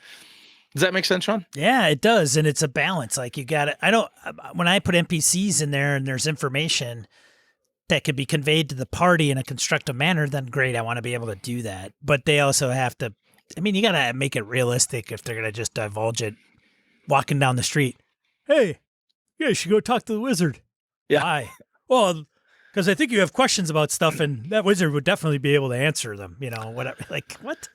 Does that make sense, Sean? Yeah, it does. And it's a balance. Like, you got to, when I put NPCs in there and there's information that could be conveyed to the party in a constructive manner, then great, I want to be able to do that. But they also have to, you got to make it realistic if they're going to just divulge it walking down the street. Hey, you should go talk to the wizard. Yeah. Why? Well, because I think you have questions about stuff, and that wizard would definitely be able to answer them, whatever. Like, what?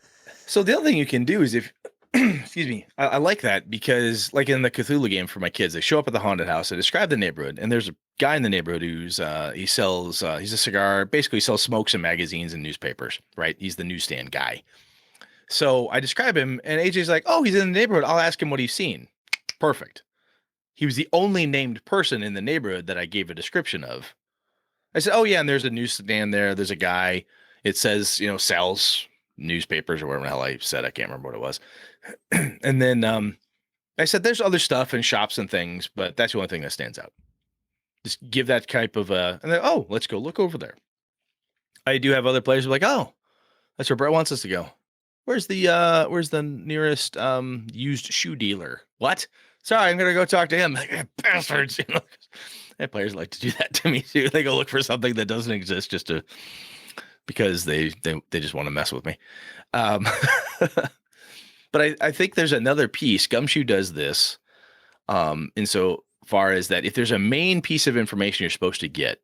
So the other thing you can do is if, excuse me, I like that, because like in the Cthulhu game for my kids, they show up at the haunted house, they describe the neighborhood, and there's a guy in the neighborhood who's, he's a cigar, basically sells smokes and magazines and newspapers, right? He's the newsstand guy. So I describe him, and AJ's like, "Oh, he's in the neighborhood. I'll ask him what he's seen." Perfect. He was the only named person in the neighborhood that I gave a description of. I said, "Oh yeah, and there's a newsstand there. There's a guy. It says, sells newspapers or whatever the hell I said. I can't remember what it was." And then I said, "There's other stuff and shops and things, but that's the only thing that stands out." Just give that type of and then, "Oh, let's go look over there." I do have other players who are like, "Oh, that's where Brett wants us to go. Where's the nearest used shoe dealer?" What? Sorry, I'm gonna go talk to him. Like, bastards. And players like to do that to me too. They go look for something that doesn't exist because they just want to mess with me. But I think there's another piece. Gumshoe does this. And so far as that, if there's a main piece of information you're supposed to get,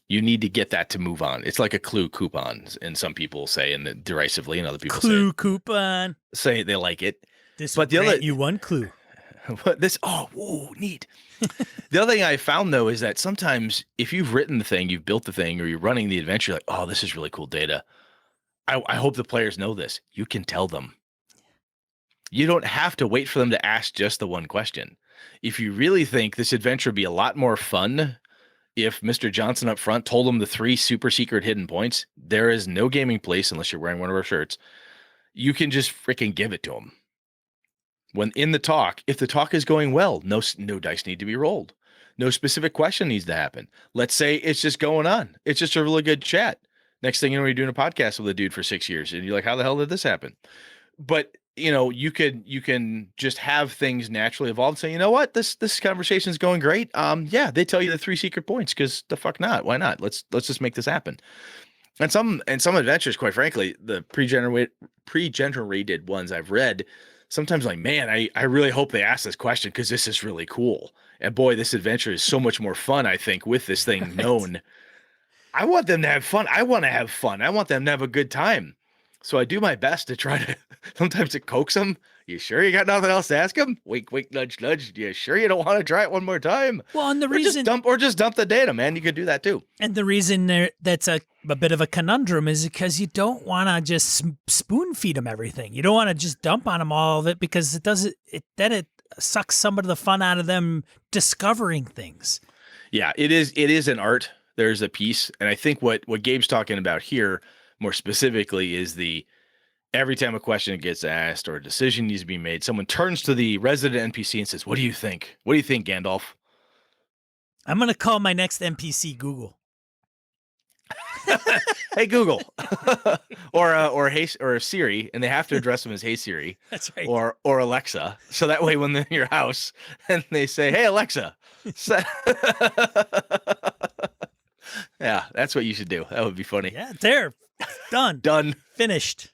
you need to get that to move on. It's like a clue coupon, and some people say, and derisively, and other people Clue coupon. say they like it. This But but the other you one clue. But neat. The other thing I found though is that sometimes if you've written the thing, you've built the thing, or you're running the adventure, like, "Oh, this is really cool data. I hope the players know this." You can tell them. You don't have to wait for them to ask just the one question. If you really think this adventure would be a lot more fun if Mr. Johnson up front told them the 3 super secret hidden points, there is no gaming place unless you're wearing one of our shirts. You can just freaking give it to them. When in the talk, if the talk is going well, no dice need to be rolled. No specific question needs to happen. Let's say it's just going on. It's just a really good chat. Next thing you know, you're doing a podcast with a dude for 6 years, and you're like, "How the hell did this happen?" But you can just have things naturally evolve and say, "You know what, this conversation is going great. Yeah, they tell you the 3 secret points because the fuck not? Why not? Let's just make this happen." And some adventures, quite frankly, the pre-generated ones I've read, sometimes like, man, I really hope they ask this question because this is really cool. And boy, this adventure is so much more fun, I think, with this thing known. I want them to have fun. I want to have fun. I want them to have a good time. So I do my best to try to sometimes to coax them. "You sure you got nothing else to ask them?" Wink, wink, nudge, nudge. "You sure you don't want to try it one more time?" Well, and the Or reason just dump the data, man. You could do that too. that's a bit of a conundrum is because you don't want to just spoon feed them everything. You don't want to just dump on them all of it because it sucks some of the fun out of them discovering things. Yeah, it is an art. There's a piece, and I think what Gabe's talking about here more specifically is every time a question gets asked or a decision needs to be made, someone turns to the resident NPC and says, "What do you think? What do you think, Gandalf?" I'm going to call my next NPC Google. "Hey Google," or Siri, and they have to address them as "Hey Siri," That's right. or Alexa, so that way when they're in your house and they say, "Hey Alexa," yeah, that's what you should do. That would be funny. Yeah, there. Done. Done. Finished.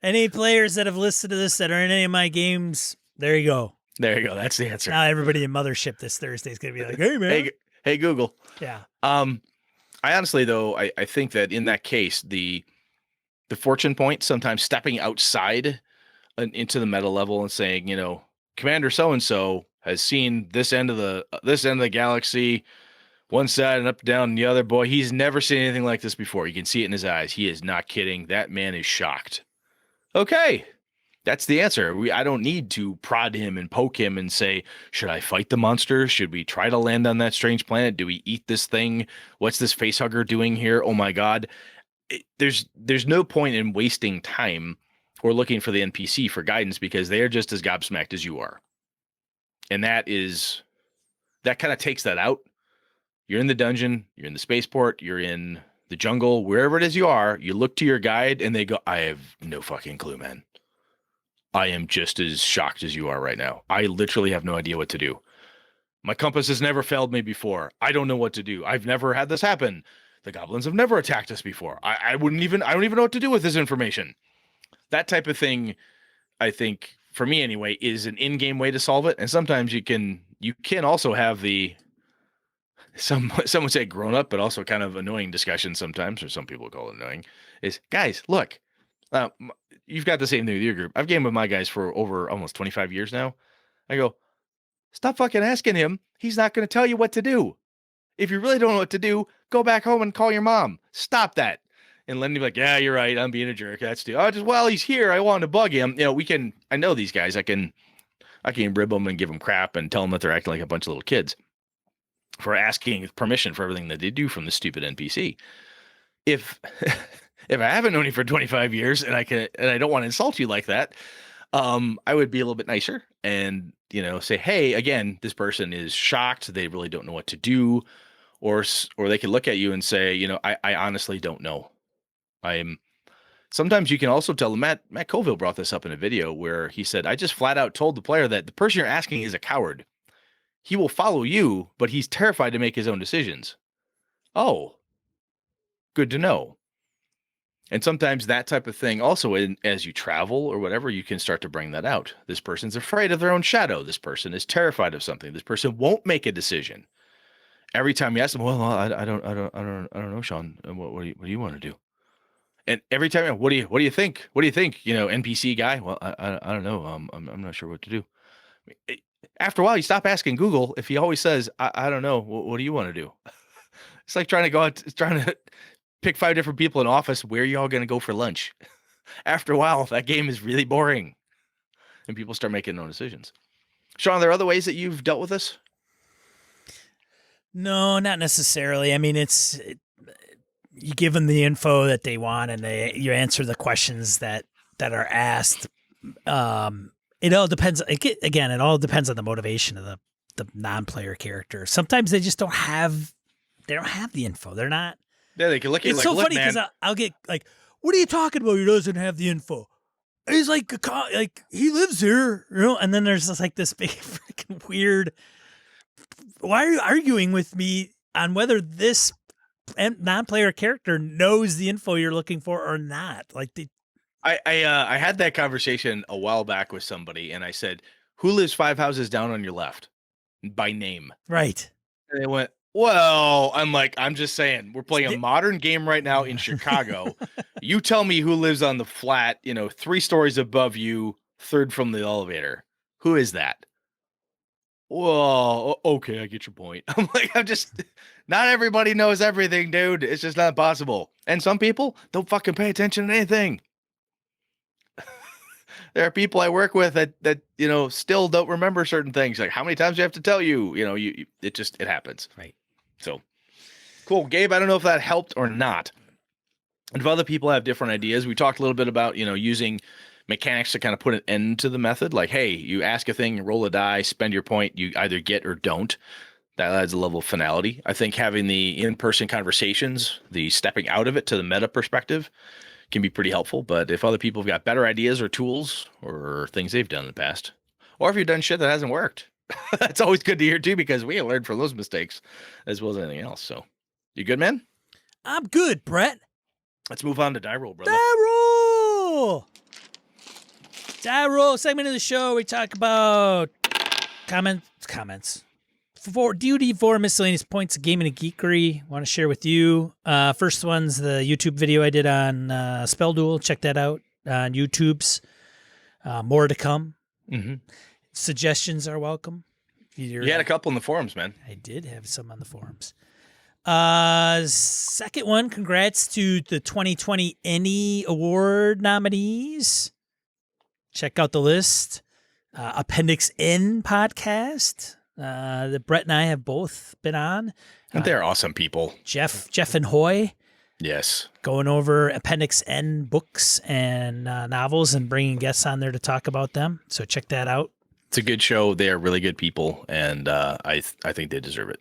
Any players that have listened to this that are in any of my games, there you go. There you go. That's the answer. Now everybody in Mothership this Thursday is going to be like, "Hey, man." Hey Google. Yeah. I honestly though, I think that in that case, the fortune point, sometimes stepping outside into the meta level and saying, Commander so and so has seen this end of the galaxy, one side and up down and the other. Boy, he's never seen anything like this before. You can see it in his eyes. He is not kidding. That man is shocked. Okay. That's the answer. I don't need to prod him and poke him and say, "Should I fight the monster? Should we try to land on that strange planet? Do we eat this thing? What's this facehugger doing here? Oh my God." There's no point in wasting time or looking for the NPC for guidance because they are just as gobsmacked as you are. And that kind of takes that out. You're in the dungeon, you're in the spaceport, you're in the jungle, wherever it is you are, you look to your guide and they go, "I have no fucking clue, man. I am just as shocked as you are right now. I literally have no idea what to do. My compass has never failed me before. I don't know what to do. I've never had this happen. The goblins have never attacked us before. I don't even know what to do with this information." That type of thing, I think, for me anyway, is an in-game way to solve it. And sometimes you can also have some would say grown up, but also kind of annoying discussion sometimes, or some people call it annoying, is, "Guys, look, you've got the same thing with your group. I've gamed with my guys for over almost 25 years now." I go, "Stop fucking asking him. He's not going to tell you what to do. If you really don't know what to do, go back home and call your mom. Stop that. And Lenny be like, yeah, you're right. I'm being a jerk. That's too. Oh, just while he's here, I wanted to bug him. I know these guys. I can rib them and give them crap and tell them that they're acting like a bunch of little kids for asking permission for everything that they do from the stupid NPC. If if I haven't known you for 25 years and I don't want to insult you like that, I would be a little bit nicer and say, hey, again, this person is shocked. They really don't know what to do, or they could look at you and say, I honestly don't know. Sometimes you can also tell them. Matt Colville brought this up in a video where he said, I just flat out told the player that the person you're asking is a coward. He will follow you, but he's terrified to make his own decisions. Oh, good to know. And sometimes that type of thing also, as you travel or whatever, you can start to bring that out. This person's afraid of their own shadow. This person is terrified of something. This person won't make a decision. Every time you ask them, well, I don't know, Sean. What do you want to do? And every time, what do you think? What do you think? NPC guy. Well, I don't know. I'm not sure what to do. After a while, you stop asking Google. If he always says, I don't know, what do you want to do? It's like trying to pick 5 different people in office. Where are y'all going to go for lunch? After a while, that game is really boring, and people start making their own decisions. Sean, are there other ways that you've dealt with this? No, not necessarily. I mean, you give them the info that they want, and you answer the questions that are asked. It all depends. Again, it all depends on the motivation of the non-player character. Sometimes they just don't have the info. They're not. Yeah, they can look at It's like, so look, funny because I'll get like, what are you talking about? He doesn't have the info. He's like he lives here, And then there's just like this big freaking weird. Why are you arguing with me on whether this non-player character knows the info you're looking for or not? Like I had that conversation a while back with somebody, and I said, "Who lives 5 houses down on your left?" By name, right? And they went, "Well," I'm like, "I'm just saying, we're playing a modern game right now in Chicago. You tell me who lives on the flat, 3 stories above you, 3rd from the elevator. Who is that?" Well, okay, I get your point. I'm like, not everybody knows everything, dude. It's just not possible. And some people don't fucking pay attention to anything. There are people I work with that still don't remember certain things. Like, how many times do you have to tell you? It happens. Right. So cool, Gabe. I don't know if that helped or not. And if other people have different ideas, we talked a little bit about using mechanics to kind of put an end to the method. Like, hey, you ask a thing, roll a die, spend your point. You either get or don't. That adds a level of finality. I think having the in-person conversations, the stepping out of it to the meta perspective, can be pretty helpful. But if other people have got better ideas or tools or things they've done in the past, or if you've done shit that hasn't worked, that's always good to hear too, because we learned from those mistakes as well as anything else. So, you good, man? I'm good, Brett. Let's move on to die roll, brother. Die roll segment of the show. We talk about comments. For duty for miscellaneous points of gaming and geekery, I want to share with you. First one's the YouTube video I did on Spell Duel. Check that out on YouTube's. More to come. Mm-hmm. Suggestions are welcome. You had a couple in the forums, man. I did have some on the forums. Second one, congrats to the 2020 Emmy Award nominees. Check out the list. Appendix N podcast that Brett and I have both been on. And they're awesome people. Jeff and Hoy. Yes. Going over Appendix N books and novels and bringing guests on there to talk about them. So check that out. It's a good show. They are really good people, and I think they deserve it.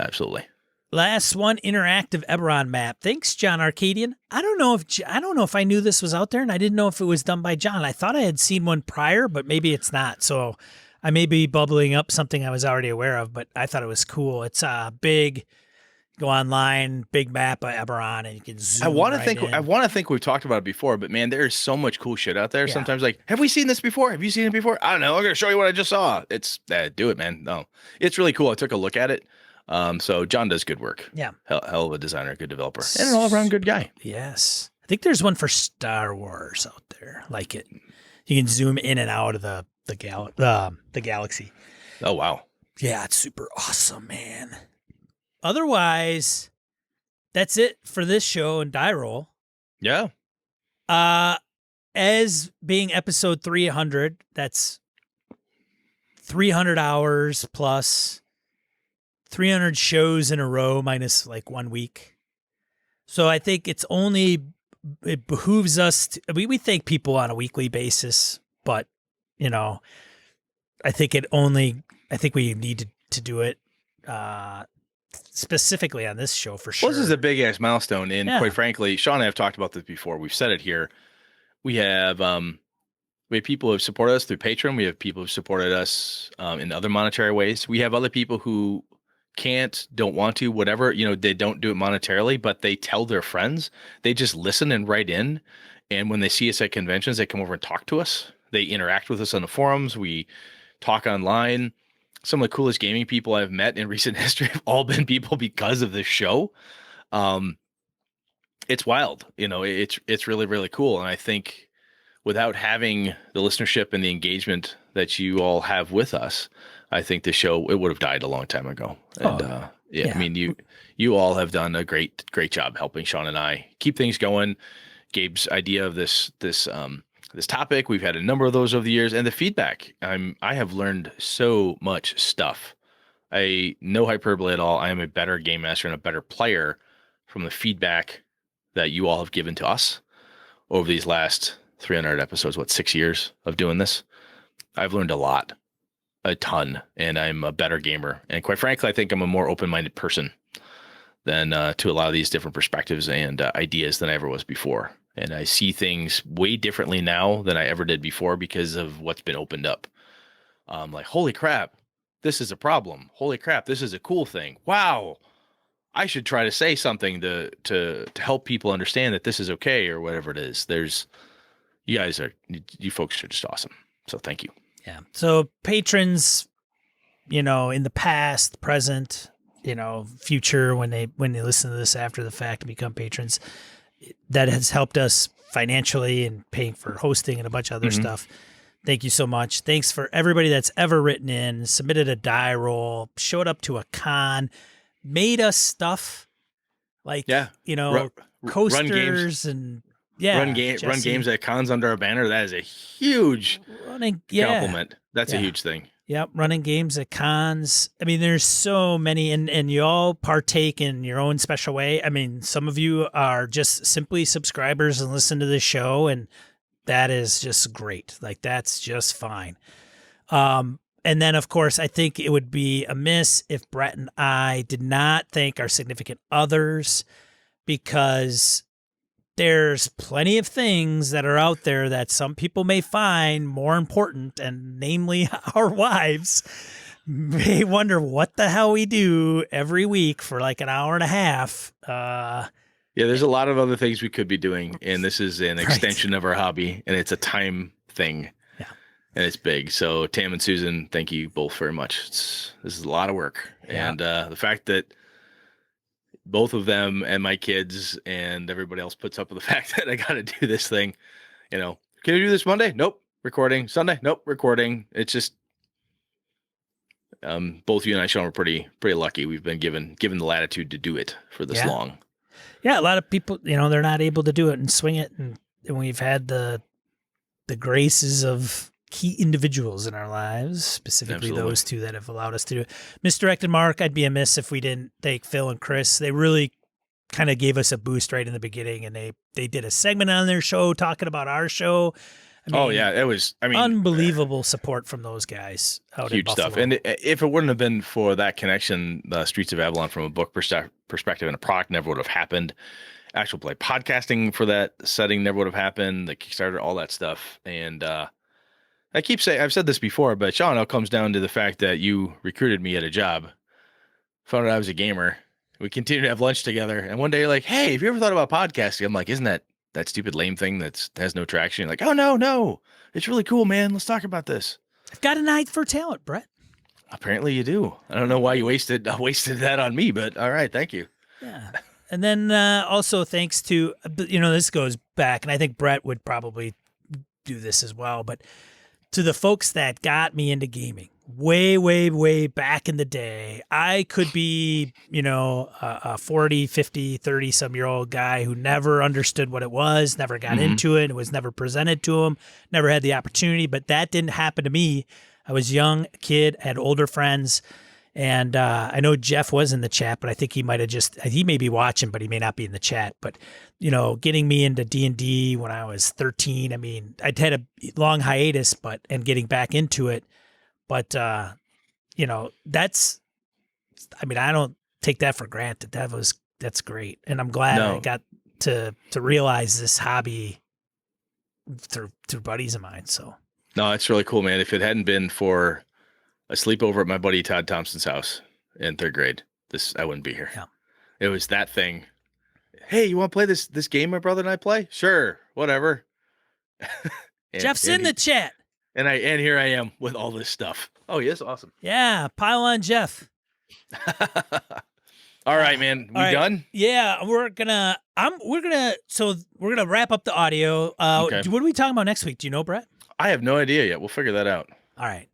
Absolutely. Last one, interactive Eberron map. Thanks, John Arcadian. I don't know if I knew this was out there, and I didn't know if it was done by John. I thought I had seen one prior, but maybe it's not. So I may be bubbling up something I was already aware of, but I thought it was cool. It's a big, go online, big map of Eberron, and you can zoom. I want to think we've talked about it before, but man, there is so much cool shit out there. Yeah. Sometimes, like, have we seen this before? Have you seen it before? I don't know. I'm gonna show you what I just saw. It's do it, man. No, it's really cool. I took a look at it. So John does good work. Yeah. Hell of a designer, good developer, and an all-around good guy. Yes. I think there's one for Star Wars out there. Like it. You can zoom in and out of the galaxy. Oh, wow. Yeah, it's super awesome, man. Otherwise, that's it for this show and die roll. Yeah. As being episode 300, that's 300 hours plus 300 shows in a row minus like 1 week. So I think it behooves us to, we thank people on a weekly basis, but I think we need to do it specifically on this show for sure. Well, this is a big ass milestone. And Yeah. quite frankly, Sean and I have talked about this before. We've said it here. We have people who have supported us through Patreon. We have people who have supported us in other monetary ways. We have other people who don't want to, whatever, they don't do it monetarily, but they tell their friends. They just listen and write in. And when they see us at conventions, they come over and talk to us. They interact with us on the forums. We talk online. Some of the coolest gaming people I've met in recent history have all been people because of this show. It's wild. It's really, really cool. And I think without having the listenership and the engagement that you all have with us, I think the show, it would have died a long time ago. And I mean, you all have done a great job helping Sean and I keep things going. Gabe's idea of this topic, we've had a number of those over the years, and the feedback. I have learned so much stuff. No hyperbole at all. I am a better game master and a better player from the feedback that you all have given to us over these last 300 episodes, 6 years of doing this. I've learned a ton, and I'm a better gamer. And quite frankly, I think I'm a more open-minded person than to a lot of these different perspectives and ideas than I ever was before. And I see things way differently now than I ever did before because of what's been opened up. Like, holy crap, this is a problem. Holy crap, this is a cool thing. Wow, I should try to say something to help people understand that this is okay or whatever it is. You folks are just awesome. So thank you. Yeah. So patrons, in the past, present, future, when they listen to this after the fact and become patrons, that has helped us financially and paying for hosting and a bunch of other stuff. Thank you so much. Thanks for everybody that's ever written in, submitted a die roll, showed up to a con, made us stuff like, coasters and run games at cons under a banner. That is a huge compliment. That's a huge thing. Yep, running games at cons. I mean, there's so many, and you all partake in your own special way. I mean, some of you are just simply subscribers and listen to the show, and that is just great. Like, that's just fine. And then, of course, I think it would be amiss if Brett and I did not thank our significant others, because there's plenty of things that are out there that some people may find more important, and namely our wives may wonder what the hell we do every week for like an hour and a half. There's a lot of other things we could be doing, and this is an extension of our hobby, and it's a time thing. Yeah. And it's big. So Tam and Susan, thank you both very much. This is a lot of work. Yeah. And the fact that both of them and my kids and everybody else puts up with the fact that I got to do this thing. Can you do this Monday? Nope. Recording. Sunday? Nope. Recording. It's just, both you and I, Sean, were pretty lucky. We've been given the latitude to do it for this long. Yeah. A lot of people, they're not able to do it and swing it. And we've had the graces of key individuals in our lives, specifically those two that have allowed us to do it. Misdirected Mark, I'd be amiss if we didn't thank Phil and Chris. They really kind of gave us a boost right in the beginning, and they did a segment on their show talking about our show. It was unbelievable support from those guys out in Buffalo. Stuff. And if it wouldn't have been for that connection, the Streets of Avalon, from a book perspective and a product, never would have happened. Actual play podcasting for that setting never would have happened. The Kickstarter, all that stuff. And I keep saying, I've said this before, but Sean, it all comes down to the fact that you recruited me at a job, found out I was a gamer. We continued to have lunch together. And one day you're like, hey, have you ever thought about podcasting? I'm like, isn't that stupid lame thing that has no traction? You're like, oh, no. It's really cool, man. Let's talk about this. I've got an eye for talent, Brett. Apparently you do. I don't know why you wasted that on me, but all right. Thank you. Yeah. And then also thanks to, this goes back, and I think Brett would probably do this as well, but to the folks that got me into gaming, way back in the day, I could be, a 40, 50, 30 some year old guy who never understood what it was, never got into it, it was never presented to him, never had the opportunity. But that didn't happen to me. I was young, a kid, had older friends. And I know Jeff was in the chat, but I think he might have he may be watching, but he may not be in the chat. But, getting me into D&D when I was 13, I mean, I'd had a long hiatus, and getting back into it. But, I don't take that for granted. That's great. And I'm glad I got to realize this hobby through buddies of mine. So. No, it's really cool, man. If it hadn't been for a sleepover at my buddy Todd Thompson's house in 3rd grade, I wouldn't be here. Yeah. It was that thing. Hey, you want to play this game my brother and I play? Sure, whatever. Jeff's in the chat. And here I am with all this stuff. Oh, yes, awesome. Yeah, pile on Jeff. All right, man. We done? Yeah, we're gonna wrap up the audio. Okay. What are we talking about next week? Do you know, Brett? I have no idea yet. We'll figure that out. All right.